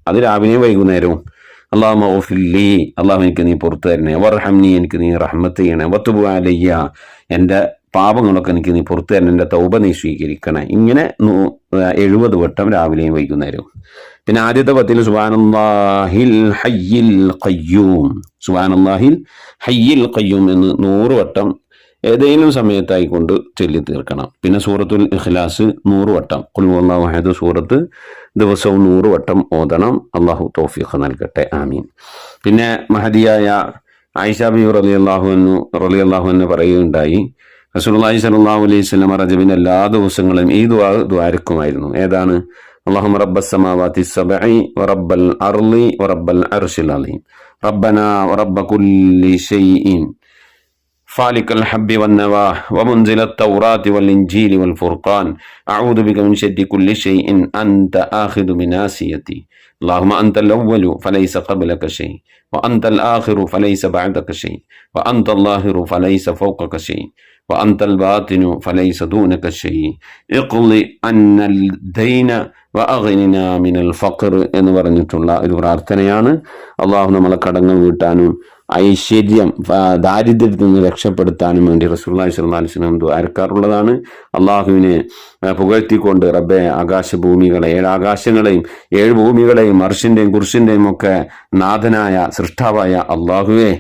അത് രാവിലെയും വൈകുന്നേരവും. അല്ലാഹുമ്മ ഗഫിർലി, അല്ലാഹു എനിക്ക് നീ പുറത്തു തരണേ, വർഹംനി എനിക്ക് നീ റഹ്മത്ത് ചെയ്യണേ, വതുബ് അലയ്യ എൻ്റെ പാപങ്ങളൊക്കെ എനിക്ക് നീ പുറത്തു തരണേ, എൻ്റെ തൗബ നീ സ്വീകരിക്കണേ. ഇങ്ങനെ 70 വട്ടം രാവിലെയും വൈകുന്നേരവും. പിന്നെ ആദ്യത്തെ 10 സുബ്ഹാനല്ലാഹിൽ ഹയ്യിൽ ഖയ്യൂം, സുബ്ഹാനല്ലാഹിൽ ഹയ്യിൽ ഖയ്യൂം എന്ന് 100 വട്ടം ഏതെങ്കിലും സമയത്തായിക്കൊണ്ട് ചൊല്ലി തീർക്കണം. പിന്നെ സൂറത്തുൽ ഇഖ്ലാസ് 100 വട്ടം, ഖുൽ ഹുവല്ലാഹു അഹദ് സൂറത്ത് ദിവസവും 100 വട്ടം ഓതണം. അള്ളാഹു തൗഫീഖ് നൽകട്ടെ. ആമീൻ. പിന്നെ മഹദിയായ ആയിഷ ബിബി റളിയല്ലാഹു അൻഹ പറയുകയുണ്ടായി, റസൂലുള്ളാഹി സ്വല്ലല്ലാഹു അലൈഹി വസല്ലം റജബിന്റെ എല്ലാ ദിവസങ്ങളും ഈ ദുആ ഏതാണ്? اللهم رب السماوات السبع ورب الأرض ورب العرش العظيم ربنا ورب كل شيء فالق الحب والنوى ومنزل التوراة والإنجيل والفرقان أعوذ بك من شر كل شيء أنت آخذ بناصيتي اللهم أنت الأول فليس قبلك شيء وأنت الآخر فليس بعدك شيء وأنت الظاهر فليس فوقك شيء وأنت الباطن فليس دونك شيء اقضي أن الدين وأغننا من الفقر എന്ന് പറഞ്ഞിട്ടുള്ള ഒരു പ്രാർത്ഥനയാണ്. അള്ളാഹു നമ്മളെ കടങ്ങൾ വീട്ടാനും ഐശ്വര്യം ദാരിദ്ര്യത്തിൽ നിന്ന് രക്ഷപ്പെടുത്താനും വേണ്ടി റസൂലുള്ളാഹി സ്വല്ലല്ലാഹു അലൈഹി വസല്ലം ദുആർക്കാറുള്ളതാണ്. അള്ളാഹുവിനെ പുകഴ്ത്തിക്കൊണ്ട് റബ്ബേ ആകാശഭൂമികളെ 7 ആകാശങ്ങളെയും 7 ഭൂമികളെയും അർശിന്റെയും കുർശിന്റെയും ഒക്കെ നാഥനായ സൃഷ്ടാവായ അള്ളാഹുവെ,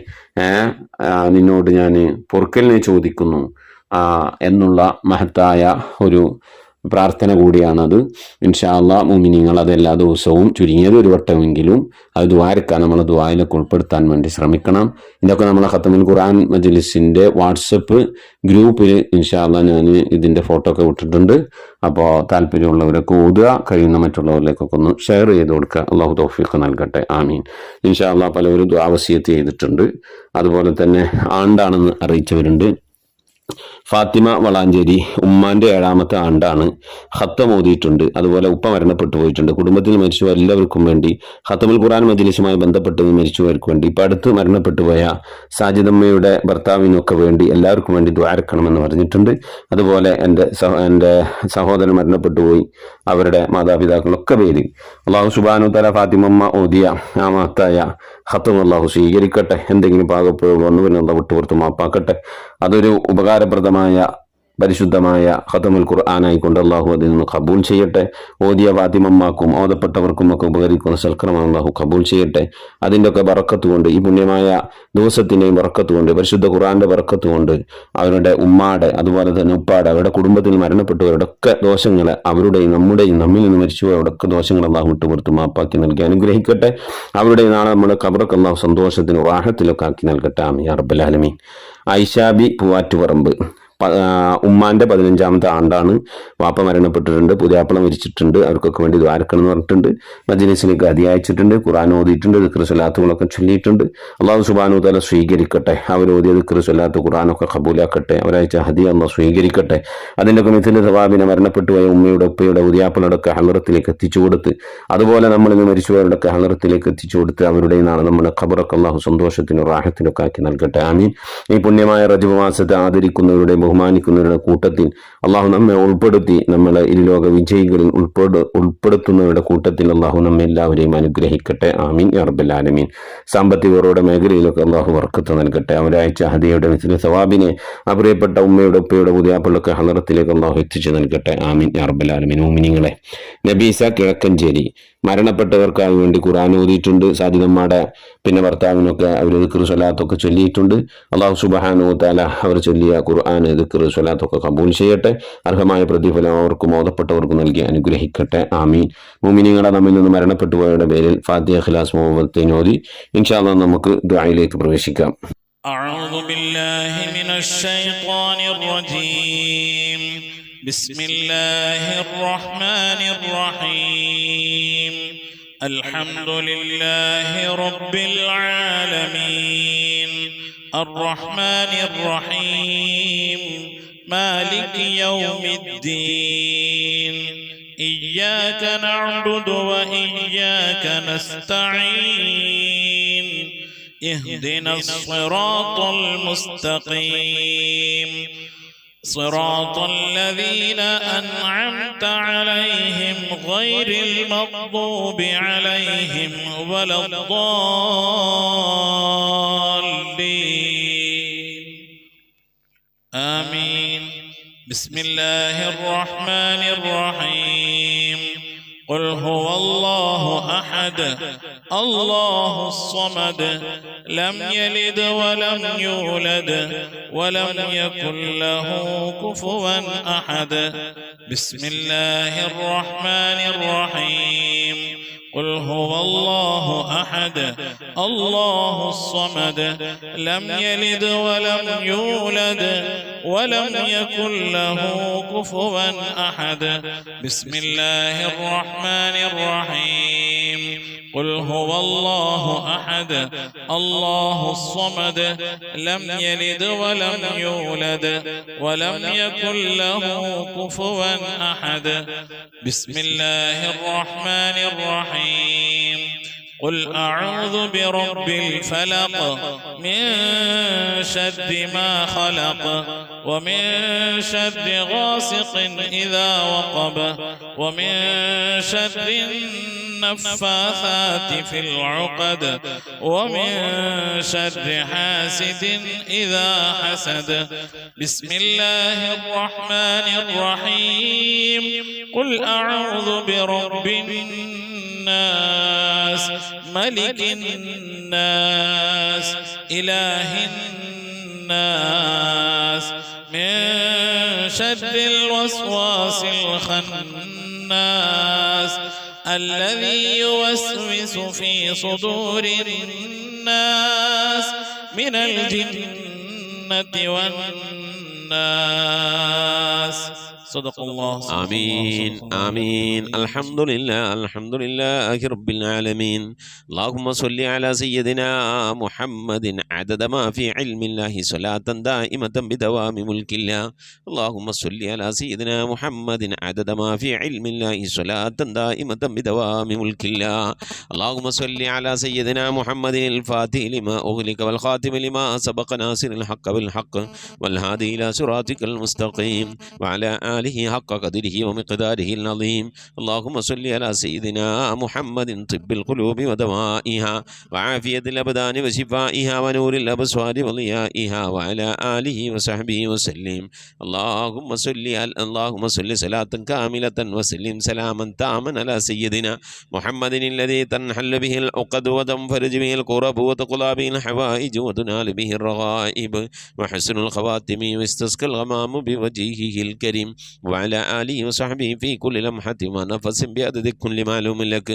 നിന്നോട് ഞാൻ പൊറുക്കലിനെ ചോദിക്കുന്നു എന്നുള്ള മഹത്തായ ഒരു പ്രാർത്ഥന കൂടിയാണത്. ഇൻഷാ അല്ലാഹ് മുഅ്മിനീങ്ങൾ അത് എല്ലാ ദിവസവും ചുരുങ്ങിയത് 1 വട്ടമെങ്കിലും അത് ദുആരക്കാൻ നമ്മൾ ദുആയിലൊക്കെ ഉൾപ്പെടുത്താൻ വേണ്ടി ശ്രമിക്കണം. ഇതൊക്കെ നമ്മളെ ഖത്മുൽ ഖുർആൻ മജ്ലിസിന്റെ വാട്സപ്പ് ഗ്രൂപ്പിൽ ഇൻഷാ അല്ലാഹ് ഞാൻ ഇതിന്റെ ഫോട്ടോ ഒക്കെ വിട്ടിട്ടുണ്ട്. അപ്പോൾ താല്പര്യമുള്ളവരൊക്കെ ഓതുക, കഴിയുന്ന മറ്റുള്ളവരിലേക്കൊക്കെ ഒന്ന് ഷെയർ ചെയ്ത് കൊടുക്കുക. അള്ളാഹു തൗഫീഖ് നൽകട്ടെ. ആമീൻ. ഇൻഷാ അല്ലാഹ് പലവരും ദുആ വസിയത്ത് ചെയ്തിട്ടുണ്ട്. അതുപോലെ തന്നെ ആണ്ടാണെന്ന് അറിയിച്ചവരുണ്ട്. ഫാത്തിമ വളാഞ്ചേരി ഉമ്മാന്റെ 7ാമത്തെ ആണ്ടാണ്. ഖത്തം ഓതിയിട്ടുണ്ട്. അതുപോലെ ഉപ്പ മരണപ്പെട്ടു പോയിട്ടുണ്ട്. കുടുംബത്തിൽ മരിച്ചു എല്ലാവർക്കും വേണ്ടി ഖത്മുൽ ഖുർആൻ മജ്ലിസുമായി ബന്ധപ്പെട്ട് മരിച്ചവർക്ക് വേണ്ടി, ഇപ്പം അടുത്ത് മരണപ്പെട്ടു പോയ സാജിദമ്മയുടെ ഭർത്താവിനൊക്കെ വേണ്ടി എല്ലാവർക്കും വേണ്ടി ദുആരക്കണമെന്ന് പറഞ്ഞിട്ടുണ്ട്. അതുപോലെ എൻ്റെ സഹോദരൻ മരണപ്പെട്ടു പോയി, അവരുടെ മാതാപിതാക്കളൊക്കെ പേര് അള്ളാഹു സുബ്ഹാനഹു തആല ഫാത്തിമമ്മ ഓതിയ ആ മഹത്തായ ഖത്തം അള്ളാഹു സ്വീകരിക്കട്ടെ. എന്തെങ്കിലും പാകപ്പിഴവ് വന്നു പിന്നെ അള്ളാഹു വിട്ടുപുറത്ത് മാപ്പാക്കട്ടെ. അതൊരു ഉപകാരപ്രദമായ പരിശുദ്ധമായ ഖതമുൽ ഖുർആനായിക്കൊണ്ട് അള്ളാഹു അതിൽ നിന്ന് കബൂൽ ചെയ്യട്ടെ. ഓതിയ ഫാത്തിമമ്മാക്കും ഓതപ്പെട്ടവർക്കും ഒക്കെ ഉപകരിക്കുന്ന സൽക്രമം അള്ളാഹു കബൂൽ ചെയ്യട്ടെ. അതിൻ്റെയൊക്കെ ബറക്കത്ത് കൊണ്ട്, ഈ പുണ്യമായ ദിവസത്തിൻ്റെയും ബറക്കത്ത് കൊണ്ട്, പരിശുദ്ധ ഖുർആന്റെ ബറക്കത്ത് കൊണ്ട് അവരുടെ ഉമ്മാടെ അതുപോലെ തന്നെ ഉപ്പാടെ അവരുടെ കുടുംബത്തിൽ മരണപ്പെട്ടവരുടെ ഒക്കെ ദോഷങ്ങളെ അവരുടെയും നമ്മുടെയും നമ്മിൽ നിന്ന് മരിച്ചുപോയവരുടെ ഒക്കെ ദോഷങ്ങൾ അള്ളാഹു വിട്ടുപുറത്ത് മാപ്പാക്കി നൽകി അനുഗ്രഹിക്കട്ടെ. അവരുടെ നാളെ നമ്മുടെ ഖബറൊക്കെ അള്ളാഹു സന്തോഷത്തിനും റാഹത്തിലൊക്കെ ആക്കി നൽകട്ടെ. ആമീൻ യാ റബ്ബൽ ആലമീൻ. ഐഷാബി പൂവാറ്റുപറമ്പ് ഉമ്മാന്റെ 15ാമത്തെ ആണ്ടാണ്. വാപ്പ മരണപ്പെട്ടിട്ടുണ്ട്, പുതിയാപ്പള മരിച്ചിട്ടുണ്ട്, അവർക്കൊക്കെ വേണ്ടി ദ്വാരക്കണം എന്ന് പറഞ്ഞിട്ടുണ്ട്. മജ്‌ലിസിലേക്ക് ഹദിയ അയച്ചിട്ടുണ്ട്, ഖുർആൻ ഓതിയിട്ടുണ്ട്, ദിക്ർ സ്വലാത്തുകളൊക്കെ ചൊല്ലിയിട്ടുണ്ട്. അള്ളാഹു സുബ്ഹാനഹു തആല സ്വീകരിക്കട്ടെ. അവരോതിയ ദിക്ർ സ്വലാത്ത് ഖുർആനൊക്കെ ഖബൂലാക്കട്ടെ. അവരയച്ച ഹദിയ അള്ളാഹു സ്വീകരിക്കട്ടെ. അതിൻ്റെയൊക്കെ മിഥില സവാബിനെ മരണപ്പെട്ടു പോയ ഉമ്മയുടെ ഉപ്പയുടെ പുതിയാപ്പളയുടെ ഒക്കെ ഹളറത്തിലേക്ക് എത്തിച്ചു കൊടുത്ത്, അതുപോലെ നമ്മളിന്ന് മരിച്ചുപോയവരുടെ ഒക്കെ ഹളറത്തിലേക്ക് എത്തിച്ചു കൊടുത്ത് അവരുടെ നാളെ നമ്മുടെ ഖബറൊക്കെ അള്ളാഹു സന്തോഷത്തിനും റാഹത്തിനൊക്കെ ആക്കി നൽകട്ടെ. ആമീൻ. ഈ പുണ്യമായ റജബ് മാസത്തെ ആദരിക്കുന്നവരുടെ ബഹുമാനിക്കുന്നവരുടെ കൂട്ടത്തിൽ അള്ളാഹു നമ്മെ ഉൾപ്പെടുത്തി നമ്മളെ ഇരുലോക വിജയികളിൽ ഉൾപ്പെടുത്തുന്നവരുടെ കൂട്ടത്തിൽ അള്ളാഹു നമ്മെ എല്ലാവരെയും അനുഗ്രഹിക്കട്ടെ. ആമീൻ യാ റബ്ബൽ ആലമീൻ. സാമ്പത്തികരുടെ മേഖലയിലൊക്കെ അള്ളാഹു ബർക്കത്ത് നൽകട്ടെ. അവരയച്ച ഹദിയയുടെ മിഥില സവാബിനെ ആ പ്രിയപ്പെട്ട ഉമ്മയുടെ ഉപ്പയുടെ പുതിയാപ്പളൊക്കെ ഹളറത്തിലേക്ക് അള്ളാഹു എത്തിച്ചു നൽകട്ടെ. ആമീൻ യാ റബ്ബൽ ആലമീൻ. മുഅ്മിനീങ്ങളെ, നബീസ കിഴക്കഞ്ചേരി മരണപ്പെട്ടവർക്കായി വേണ്ടി ഖുർആൻ ഓതിയിട്ടുണ്ട്. സാദിദമ്മയുടെ പിന്നെ ഭർത്താവിനൊക്കെ അവർ ദിക്ർ സ്വലാത്തൊക്കെ ചൊല്ലിയിട്ടുണ്ട്. അള്ളാഹു സുബ്ഹാനഹു തആല അവർ ചൊല്ലിയ ഖുർആൻ ദിക്ർ സ്വലാത്തൊക്കെ കബൂൽ ചെയ്യട്ടെ. അർഹമായ പ്രതിഫലം അവർക്കും ഓതപ്പെട്ടവർക്കും നൽകി അനുഗ്രഹിക്കട്ടെ. ആമീൻ. മുഅ്മിനീങ്ങളെ, നമ്മിൽ നിന്ന് മരണപ്പെട്ടു പോയവരുടെ പേരിൽ ഫാത്തിഹ, ഇഖ്ലാസ്, മുഅവ്വദത്തൈൻ ഓതി ഇൻഷാ അല്ലാഹ് നമുക്ക് ദുആയിലേക്ക് പ്രവേശിക്കാം. أعوذ بالله من الشيطان الرجيم. بسم الله الرحمن الرحيم. الحمد لله رب العالمين الرحمن الرحيم مالك يوم الدين إياك نعبد وإياك نستعين اهدنا الصراط المستقيم صراط الذين أنعمت عليهم غير المغضوب عليهم ولا الضالين آمين. بسم الله الرحمن الرحيم. قل هو الله أحد الله الصمد لم يلد ولم يولد ولم يكن له كفوا أحد. بسم الله الرحمن الرحيم. قل هو الله أحد الله الصمد لم يلد ولم يولد ولم يكن له كفوا أحد. بسم الله الرحمن الرحيم. قل هو الله أحد الله الصمد لم يلد ولم يولد ولم يكن له كفوا أحد. بسم الله الرحمن الرحيم. قل أعوذ برب الفلق من شر ما خلق ومن شر غاسق إذا وقب ومن شر النفاثات في العقد ومن شر حاسد إذا حسد. بسم الله الرحمن الرحيم. قل أعوذ برب الناس ملك الناس إله الناس من شر الوسواس الخناس الذي يوسوس في صدور الناس من الجنة والناس. صدق الله. آمين آمين. الحمد لله رب العالمين. اللهم صل على سيدنا محمد عدد ما في علم الله صلاة دائمة بدوام ملك الله. اللهم صل على سيدنا محمد عدد ما في علم الله صلاة دائمة بدوام ملك الله. اللهم صل على سيدنا محمد الفاتح لما أغلق والخاتم لما سبق ناصر الحق بالحق والهادي إلى صراطك المستقيم وعلى آله حق قدره ومقداره العظيم. اللهم صل على سيدنا محمد طب القلوب ودوائها وعافية الأبدان وشفائها ونور الأبصار وضيائها وعلى آله وصحبه وسلم. اللهم صل صلاة كاملة وسلم سلاما تاما على سيدنا محمد الذي تنحل به العقد وتنفرج به الكرب وتقضى به الحوائج وتنال به الرغائب وحسن الخواتم واستسقى الغمام بوجهه الكريم وعلى آله وصحبه في كل لمحة ونفس بعدد كل معلوم لك.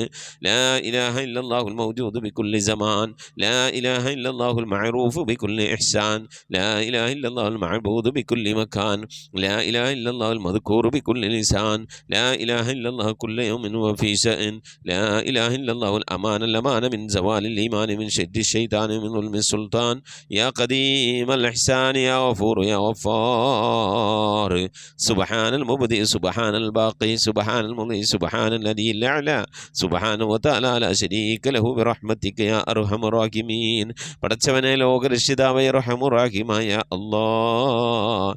لا إله إلا الله الموجود بكل زمان، لا إله إلا الله المعروف بكل إحسان، لا إله إلا الله المعبود بكل مكان، لا إله إلا الله المذكور بكل لسان، لا إله إلا الله كل يوم وفي شأن، لا إله إلا الله الأمان من زوال الإيمان من شد الشيطان من ظلم السلطان. يا قديم الإحسان يا غفور يا غفار، سبحان المبدئ سبحان الباقي سبحان المضي سبحان الذي الأعلى سبحانه وتعالى لا شريك له برحمتك يا أرحم الراحمين. പടച്ചവനെ ലോകരക്ഷിതാവായ റഹ്മാനുറഹീമായ അല്ലാഹ്,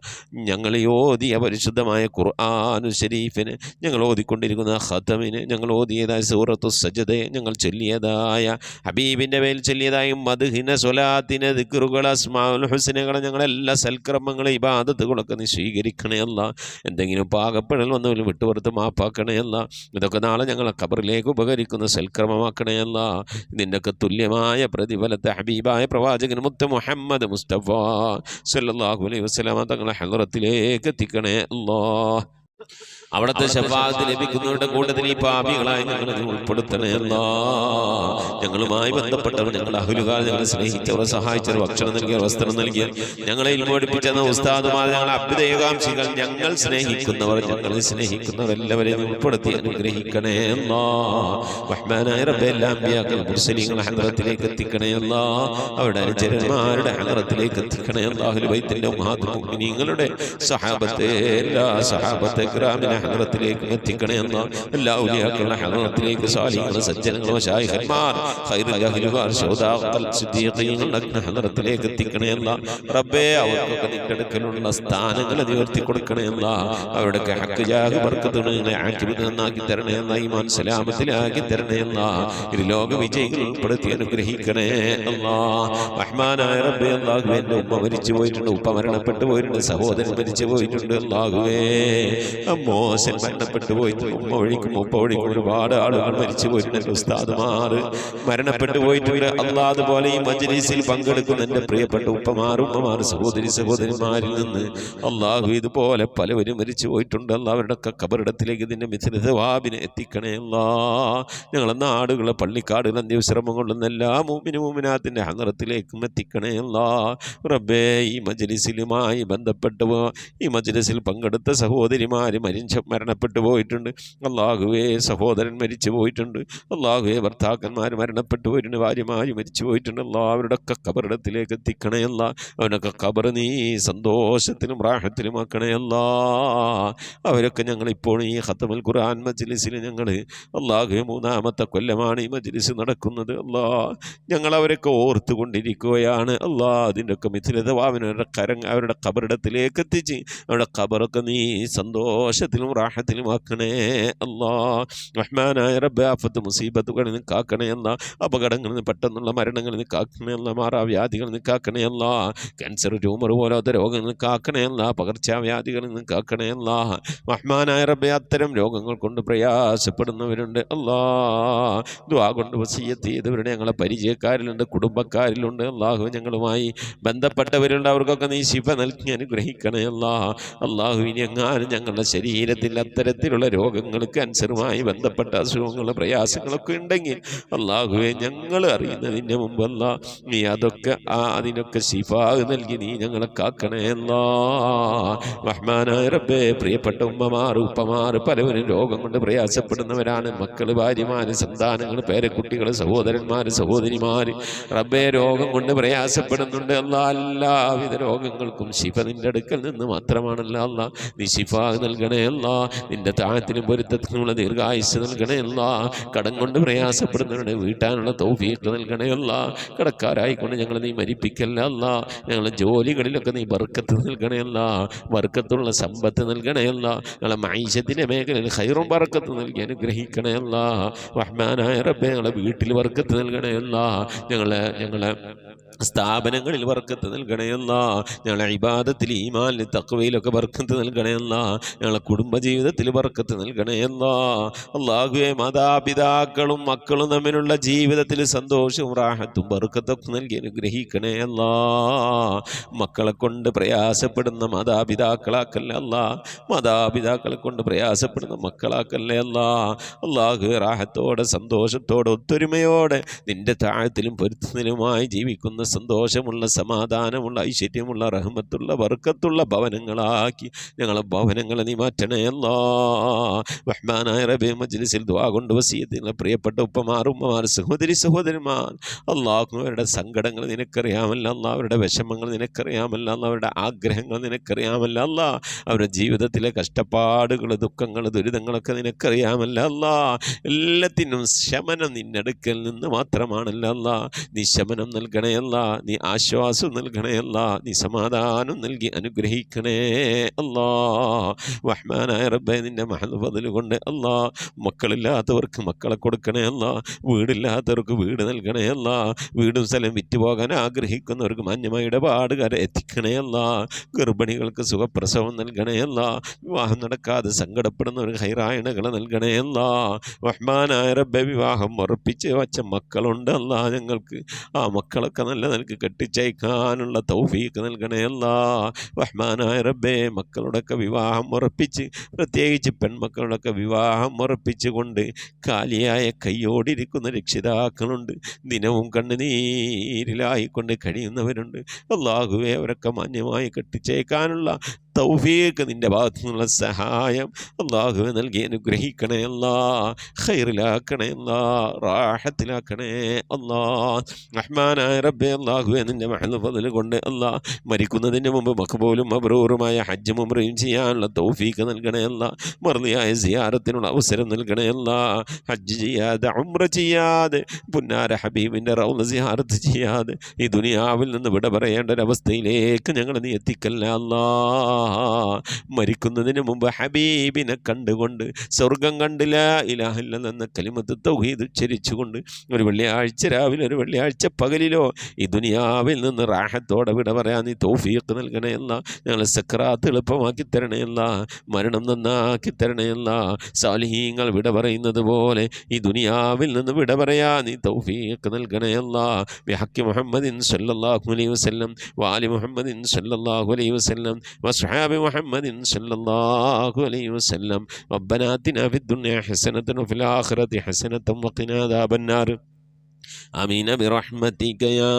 ഞങ്ങൾ ഓതിയ പരിശുദ്ധമായ ഖുർആനുൽ ശരീഫിന്, ഞങ്ങൾ ഓതിക്കൊണ്ടിരിക്കുന്ന ഖതമിന്, ഞങ്ങൾ ഓതിയതായ സൂറത്തു സജദയെ, ഞങ്ങൾ ചൊല്ലിയതായ ഹബീബിൻ്റെ മേൽ ചൊല്ലിയതായ മദ്ഹിന സ്വലാത്തിന് ദിക്റുകൾ അസ്മാഉൽ ഹുസ്നകളെ, ഞങ്ങളെല്ലാ സൽക്രമങ്ങളും ഇബാദത്തുകളൊക്കെ നീ സ്വീകരിക്കണേ അല്ലാ. എന്തെങ്കിലും പാകപ്പെടൽ വന്നവരും വിട്ടുപുറത്ത് മാപ്പാക്കണേ അല്ലാ. ഇതൊക്കെ നാളെ ഞങ്ങളെ ഖബറിലേക്ക് ഉപകരിക്കുന്ന സൽക്രമമാക്കണേ അല്ലാ. ഇതിൻ്റെയൊക്കെ തുല്യമായ പ്രതിഫലത്തെ ഹബീബായ പ്രവാചകൻ മുത്ത് മുഹമ്മദ് മുസ്തഫ സല്ലല്ലാഹു അലൈഹി വസല്ലമ തങ്ങളെ ഹളറത്തിലേക്ക് എത്തിക്കണേ അല്ലാ. അവിടുത്തെ ശഫാഅത്ത് ലഭിക്കുന്നവരുടെ കൂട്ടത്തിൽ ഈ പാപികളായി ഞങ്ങളെ ഉൾപ്പെടുത്തണേ അല്ലാ. ഞങ്ങളുമായി ബന്ധപ്പെട്ടവർ, ഞങ്ങളുടെ അഹ്ലുകാർ, ഞങ്ങളെ സ്നേഹിച്ചവർ, സഹായിച്ചവർ, ഭക്ഷണം നൽകിയവർ, വസ്ത്രം നൽകിയവർ, ഞങ്ങളെ പഠിപ്പിച്ചെന്ന ഉസ്താദുമാർ, ഞങ്ങളെ അഭ്യുദയകാംക്ഷികൾ, ഞങ്ങൾ സ്നേഹിക്കുന്നവർ, ഞങ്ങളെ സ്നേഹിക്കുന്നവർ എല്ലാവരെയും ഉൾപ്പെടുത്തി അനുഗ്രഹിക്കണേ അല്ലാ. റഹ്മാനായ റബ്ബേ, എല്ലാ അമ്പിയാക്കൾ മുർസലീങ്ങൾ ഹളറത്തിലേക്ക് എത്തിക്കണേ അല്ലാ. അവരുടെ അനുചരന്മാരുടെ ഹളറത്തിലേക്ക് എത്തിക്കണേ അല്ലാ. അഹ്ലു ബൈത്തിന്റെ ഉമ്മഹാത്തുൽ മുഅ്മിനീങ്ങളുടെ സഹാബത്തെ, എല്ലാ സഹാബത്തെ കിറാമിനെ ഹളറത്തിലേക്ക് എത്തിക്കണേ അല്ലാ. എല്ലാ ഔലിയാക്കളുടെ ഹളറത്തിലേക്ക്, സാലിഹീങ്ങൾ, സജ്ജനങ്ങൾ, മശായിഖന്മാർ, ഖൈറുൽ അഹ്ലുകാർ, ശുഹദാക്കൾ, സിദ്ദീഖീങ്ങളുടെ ഹളറത്തിലേക്ക് എത്തിക്കണേ അല്ലാ. റബ്ബേ, അവർക്കൊക്കെ നിന്റെ അടുക്കലുള്ള സ്ഥാനങ്ങൾ ഉയർത്തി കൊടുക്കണേ അല്ലാ. അവരുടെയൊക്കെ ഹഖ് ജാഹ് ബർക്കത്തുകളെ ആക്കിബത്ത് നന്നാക്കി തരണേ അല്ലാ. ഈമാൻ സലാമത്തിലാക്കി തരണേ അല്ലാ. ഇത് ലോക വിജയികൾ ഉൾപ്പെടുത്തി അനുഗ്രഹിക്കണേ അല്ലാ. റഹ്മാനായ റബ്ബേ, അല്ലാഹുവേ, എൻ്റെ ഉമ്മ മരിച്ചു പോയിട്ടുണ്ട്, ഉപ്പ മരണപ്പെട്ടു പോയിട്ടുണ്ട്, സഹോദരൻ മരിച്ചു പോയിട്ടുണ്ട്. അല്ലാഹുവേ, മോശൻ മരണപ്പെട്ടു പോയിട്ടുണ്ട്, ഉമ്മ ഒഴിക്കും ഉപ്പ ഒഴിക്കും ഒരുപാട് ആളുകൾ മരിച്ചു പോയിട്ടുണ്ട്, ഉസ്താദുമാർ മരണപ്പെട്ടു പോയിട്ടുണ്ട്. അല്ലാഹ്, അതുപോലെ ഈ മജ്‌ലിസിൽ പങ്കെടുക്കുന്ന എൻ്റെ പ്രിയപ്പെട്ട ഉപ്പമാർ, ഉമ്മമാർ, സഹോദരന്മാരിൽ നിന്ന് അല്ലാഹു ഇതുപോലെ പലവരും മരിച്ചു പോയിട്ടുണ്ട്. അല്ലാഹ്, അവരുടെയൊക്കെ ഖബറിടത്തിലേക്ക് ഇതിൻ്റെ മിഥ്ല സവാബിനെ എത്തിക്കണേ അല്ലാഹ്. ഞങ്ങളെ നാടുകളെ, പള്ളിക്കാടുകൾ, അന്ത്യവിശ്രമം കൊള്ളുന്ന എല്ലാ മുഅ്മിനും മുഅ്മിനാത്തിൻ്റെ ഹളറത്തിലേക്കും എത്തിക്കണേ അല്ലാഹ്. റബ്ബേ, ഈ മജ്‌ലിസിലുമായി ബന്ധപ്പെട്ടു ഈ മജ്‌ലിസിൽ പങ്കെടുത്ത സഹോദരിമാർ മരണപ്പെട്ടു പോയിട്ടുണ്ട്. അല്ലാഹുവേ, സഹോദരൻ മരിച്ചു പോയിട്ടുണ്ട്. അല്ലാഹുവേ, ഭർത്താക്കന്മാർ മരണപ്പെട്ടു പോയിട്ടുണ്ട്, ഭാര്യമാർ മരിച്ചു പോയിട്ടുണ്ട്. അല്ലാഹ്, അവരുടെയൊക്കെ ഖബറിടത്തിലേക്ക് എത്തിക്കണേ അല്ലാഹ്. അവനൊക്കെ ഖബർ നീ സന്തോഷത്തിലും റാഹത്തിലും ആക്കണേ അല്ലാഹ്. അവരൊക്കെ ഞങ്ങളിപ്പോൾ ഈ ഖത്മുൽ ഖുർആൻ മജ്‌ലിസിൽ ഞങ്ങൾ അല്ലാഹുവേ 3-ാമത്തെ കൊല്ലമാണ് ഈ മജ്‌ലിസ് നടക്കുന്നത്. അല്ലാഹ്, ഞങ്ങൾ അവരൊക്കെ ഓർത്തുകൊണ്ടിരിക്കുകയാണ്. അല്ലാഹ്, അതിൻ്റെയൊക്കെ അവരുടെ ഖബറിടത്തിലേക്ക് എത്തിച്ച് അവരുടെ ഖബറൊക്കെ നീ സന്തോഷത്തിലും റാഹത്തിലും ആക്കണേ അല്ലാഹ്. റഹ്മാനായ റബ്ബേ, ആഫത്ത് മുസീബത്തുകളിൽ നിന്ന് കാക്കണേ അല്ലാ. അപകടങ്ങളിൽ നിന്ന്, പെട്ടെന്നുള്ള മരണങ്ങളിൽ നിന്ന് കാക്കണേ അല്ലാ. മാറാവ്യാധികളിൽ നിന്ന് കാക്കണേ അല്ലാ. ക്യാൻസർ, ട്യൂമർ പോലത്തെ രോഗങ്ങളിൽ നിന്ന് കാക്കണേ അല്ലാ. പകർച്ചവ്യാധികളിൽ നിന്ന് കാക്കണേ അല്ലാ. റഹ്മാനായ റബ്ബേ, അത്തരം രോഗങ്ങൾ കൊണ്ട് പ്രയാസപ്പെടുന്നവരുണ്ട് അല്ലാഹ്. ദുആ കൊണ്ട് വസിയ്യത്ത് ചെയ്തവരുടെ ഞങ്ങളെ പരിചയക്കാരിലുണ്ട്, കുടുംബക്കാരിലുണ്ട്. അല്ലാഹു, ഞങ്ങളുമായി ബന്ധപ്പെട്ടവരുണ്ട്, അവർക്കൊക്കെ നീ ശിഫ നൽകി അനുഗ്രഹിക്കണേ അല്ലാഹ്. അല്ലാഹു, ഇനി എങ്ങാനും ഞങ്ങളുടെ ശരീരത്തിൽ അത്തരത്തിലുള്ള രോഗങ്ങൾ, ക്യാൻസറുമായി ബന്ധപ്പെട്ട അസുഖങ്ങൾ, പ്രയാസങ്ങളൊക്കെ ഉണ്ടെങ്കിൽ അല്ലാഹുവേ, ഞങ്ങൾ അറിയുന്നതിൻ്റെ മുമ്പല്ല നീ അതൊക്കെ അതിനൊക്കെ ശിഫാ നൽകി നീ ഞങ്ങളെ കാക്കണേ അല്ലാഹ്. റഹ്മാനായ റബ്ബേ, പ്രിയപ്പെട്ട ഉമ്മമാർ, ഉപ്പമാർ പലവരും രോഗം കൊണ്ട് പ്രയാസപ്പെടുന്നവരാണ്. മക്കൾ, ഭാര്യമാർ, സന്താനങ്ങൾ, പേരക്കുട്ടികൾ, സഹോദരന്മാർ, സഹോദരിമാർ റബ്ബേ രോഗം കൊണ്ട് പ്രയാസപ്പെടുന്നുണ്ട്. അല്ലാഹ്, എല്ലാവിധ രോഗങ്ങൾക്കും ശിഫ നിന്റെ അടുക്കൽ നിന്ന് മാത്രമാണല്ലോ. അല്ലാഹ്, നീ ശിഫ നൽകണേ അല്ലാ. നിന്റെ താഴത്തിനും പൊരുത്തത്തിനുള്ള ദീർഘായുസ് നൽകണേ അല്ലാ. കടം കൊണ്ട് പ്രയാസപ്പെടുന്നവരുടെ വീട്ടാനുള്ള തൗഫീഖ് നൽകണേ അല്ലാ. കടക്കാരായിക്കൊണ്ട് ഞങ്ങളെ നീ മരിപ്പിക്കല്ല അല്ലാ. ഞങ്ങളെ ജോലികളിലൊക്കെ നീ ബർക്കത്ത് നൽകണേ അല്ലാ. ബർക്കത്തുള്ള സമ്പത്ത് നൽകണേ അല്ലാ. ഞങ്ങളെ മൈശത്തിന്റെ മേഖലയിൽ ഖൈറും ബർക്കത്ത് നൽകി അനുഗ്രഹിക്കണേ അല്ലാ. റഹ്മാനായ റബ്ബേ ഞങ്ങളെ വീട്ടിൽ ബർക്കത്ത് നൽകണേ അല്ലാ. ഞങ്ങളെ സ്ഥാപനങ്ങളിൽ ബർക്കത്ത് നൽകണയല്ല. ഞങ്ങളെ ഇബാദത്തിൽ ഈമാനിൽ തഖ്വയിലൊക്കെ ബർക്കത്ത് നൽകണയല്ല. ഞങ്ങളെ കുടുംബജീവിതത്തിൽ ബർക്കത്ത് നൽകണയല്ല. അല്ലാഹുവേ, മാതാപിതാക്കളും മക്കളും തമ്മിലുള്ള ജീവിതത്തിൽ സന്തോഷവും റാഹത്തും ബർക്കത്തൊക്കെ നൽകി അനുഗ്രഹിക്കണയല്ല. മക്കളെ കൊണ്ട് പ്രയാസപ്പെടുന്ന മാതാപിതാക്കളാക്കല്ലേ അല്ല. മാതാപിതാക്കളെ കൊണ്ട് പ്രയാസപ്പെടുന്ന മക്കളാക്കല്ലേ അല്ല. അല്ലാഹുവേ, റാഹത്തോടെ സന്തോഷത്തോടെ ഒത്തൊരുമയോടെ നിന്റെ താഴത്തിലും പൊരുത്തത്തിലുമായി ജീവിക്കുന്ന സന്തോഷമുള്ള സമാധാനമുള്ള ഐശ്വര്യമുള്ള റഹ്മത്തുള്ള ബർക്കത്തുള്ള ഭവനങ്ങളാക്കി ഞങ്ങളെ ഭവനങ്ങളെ നീ മാറ്റണേ അല്ലാ. റഹ്മാനായ റബ്ബേ, മജ്ലിസിൽ ദുആ കൊണ്ട് വസിയത്ത് പ്രിയപ്പെട്ട ഉപ്പമാർ സഹോദരിമാർ അല്ലാഹു, അവരുടെ സങ്കടങ്ങൾ നിനക്കറിയാമല്ലോ അല്ലാ. അവരുടെ വിഷമങ്ങൾ നിനക്കറിയാമല്ലോ അല്ലാ. അവരുടെ ആഗ്രഹങ്ങൾ നിനക്കറിയാമല്ലോ അല്ലാ. അവരുടെ ജീവിതത്തിലെ കഷ്ടപ്പാടുകൾ ദുഃഖങ്ങൾ ദുരിതങ്ങളൊക്കെ നിനക്കറിയാമല്ലോ അല്ലാ. എല്ലാത്തിനും ശമനം നിന്നടുക്കൽ നിന്ന് മാത്രമാണല്ലോ അല്ലാ. നീ ശമനം നൽകണേ അല്ലാ. നീ ആശ്വാസം നൽകണേ അല്ലാ. നീ സമാധാനം നൽകി അനുഗ്രഹിക്കണേ അല്ലാ. റഹ്മാനായ റബ്ബേ, നിന്റെ മഹദ് ഫദ്ല് കൊണ്ട് അല്ലാ, മക്കളില്ലാത്തവർക്ക് മക്കളെ കൊടുക്കണേ അല്ലാ. വീടില്ലാത്തവർക്ക് വീട് നൽകണേ അല്ലാ. വീടും സ്ഥലം വിറ്റുപോകാൻ ആഗ്രഹിക്കുന്നവർക്ക് മാന്യമായ ഇടപാടുകാരെ എത്തിക്കണേ അല്ലാ. ഗർഭിണികൾക്ക് സുഖപ്രസവം നൽകണേ അല്ലാ. വിവാഹം നടക്കാതെ സങ്കടപ്പെടുന്നവർക്ക് ഹൈറായണകളെ നൽകണേ അല്ലാ. റഹ്മാനായ റബ്ബേ, വിവാഹം ഉറപ്പിച്ച് വച്ച മക്കളുണ്ട് അല്ലാ. ഞങ്ങൾക്ക് ആ മക്കളൊക്കെ നല്ല നിനക്ക് കെട്ടിച്ചയക്കാനുള്ള തൗഫീഖ് നൽകണേ അല്ലാ. റഹ്മാനായ റബ്ബേ, മക്കളുടെയൊക്കെ വിവാഹം ഉറപ്പിച്ച്, പ്രത്യേകിച്ച് പെൺമക്കളുടെയൊക്കെ വിവാഹം ഉറപ്പിച്ചുകൊണ്ട് കാലിയായ കൈയോടിരിക്കുന്ന രക്ഷിതാക്കളുണ്ട്. ദിനവും കണ്ണുനീരിലായിക്കൊണ്ട് കഴിയുന്നവരുണ്ട്. അല്ലാഹുവേ, അവരൊക്കെ മാന്യമായി കെട്ടിച്ചയക്കാനുള്ള തൗഫീഖ് നിന്റെ ഭാഗത്തു നിന്നുള്ള സഹായം അല്ലാഹുവേ നൽകി അനുഗ്രഹിക്കണേ അല്ലാ. ഖൈറിലാക്കണേ അല്ലാ. റാഹത്തിലാക്കണേ അല്ലാ. റഹ്മാനായ റബ്ബേ, അല്ലാഹുവേ, നിന്റെ മഹദ് ഫദ്ല് കൊണ്ട് അല്ലാ, മരിക്കുന്നതിന് മുമ്പ് മഖ്ബൂലും മബ്റൂറുമായ ഹജ്ജും ഉംറയും ചെയ്യാനുള്ള തൗഫീഖ് നൽകണേ അല്ലാ. മർദിയായ സിയാറത്തിനുള്ള അവസരം നൽകണേ അല്ലാ. ഹജ്ജ് ചെയ്യാതെ ഉംറ ചെയ്യാതെ പുന്നാര ഹബീബിന്റെ റൗള സിയാറത്ത് ചെയ്യാതെ ഈ ദുനിയാവിൽ നിന്ന് വിട പറയേണ്ട ഒരവസ്ഥയിലേക്ക് ഞങ്ങളെ നീ എത്തിക്കല്ല അല്ലാ. മരിക്കുന്നതിന് മുമ്പ് ഹബീബിനെ കണ്ടുകൊണ്ട് സ്വർഗം കണ്ടില്ല ഇലാഹ ഇല്ലല്ലാഹ് എന്ന കലിമത്ത് തൗഹീദ് ഉച്ചരിച്ചുകൊണ്ട് ഒരു വെള്ളിയാഴ്ച രാവിലെ ഒരു വെള്ളിയാഴ്ച പകലിലോ ഈ ദുനിയാവിൽ നിന്ന് റാഹത്തോടെ വിട പറയാൻ നീ തൗഫീഖ് നൽകണേ അല്ലാ. ഞങ്ങളെ സക്രാത്ത് എളുപ്പമാക്കി തരണേ അല്ലാ. മരണം നന്നാക്കി തരണേ അല്ലാ. സാലിഹീങ്ങൾ വിട പറയുന്നത് പോലെ ഈ ദുനിയാവിൽ നിന്ന് വിട പറയാൻ നീ തൗഫീഖ് നൽകണേ അല്ലാ. ബിഹഖി മുഹമ്മദിൻ സല്ലല്ലാഹു അലൈഹി വസല്ലം വആലി മുഹമ്മദിൻ സല്ലല്ലാഹു അലൈഹി വസല്ലം വസ്ഹാബി മുഹമ്മദിൻ സല്ലല്ലാഹു അലൈഹി വസല്ലം. റബ്ബനാ ആതിനാ ഫിദ്ദുനിയ ഹസനതൻ വഫിൽ ആഖിറതി ഹസനതൻ വഖിനാ അദാബന്നാർ. آمين برحمتك يا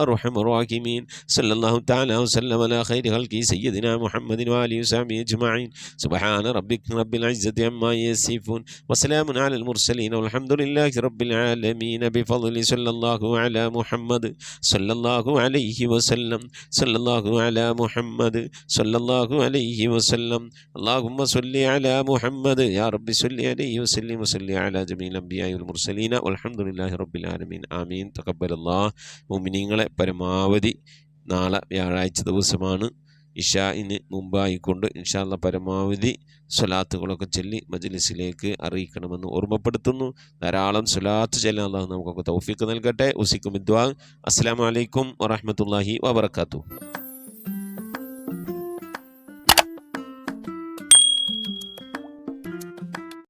أرحم الراحمين. صلى الله تعالى وسلم على خير خلقه سيدنا محمد وآله وصحبه أجمعين. سبحان ربك رب العزة عما يصفون وسلام على المرسلين والحمد لله رب العالمين. بفضل صلى الله على محمد صلى الله عليه وسلم. صلى الله على محمد صلى الله عليه وسلم. اللهم صل على محمد يا رب صل عليه وسلم وصل على جميع الأنبياء والمرسلين والحمد لله رب العالمين. ആമീൻ. തഖബ്ബലല്ലാഹ്. മുഅ്മിനീങ്ങളെ, പരമാവധി നാളെ വ്യാഴാഴ്ച ദിവസമാണ്. ഇശാഇന് മുമ്പായിക്കൊണ്ട് ഇൻഷാ അല്ലാഹ് പരമാവധി സ്വലാത്തുകളൊക്കെ ചൊല്ലി മജ്ലിസിലേക്ക് അറിയിക്കണമെന്ന് ഓർമ്മപ്പെടുത്തുന്നു. ധാരാളം സ്വലാത്ത് ചൊല്ലാൻ അല്ലാഹു നമുക്കൊക്കെ തൗഫീഖ് നൽകട്ടെ. ഉസിക്കും ദുആ. അസ്സലാമു അലൈക്കും വറഹ്മത്തുള്ളാഹി വബറകാതുഹു.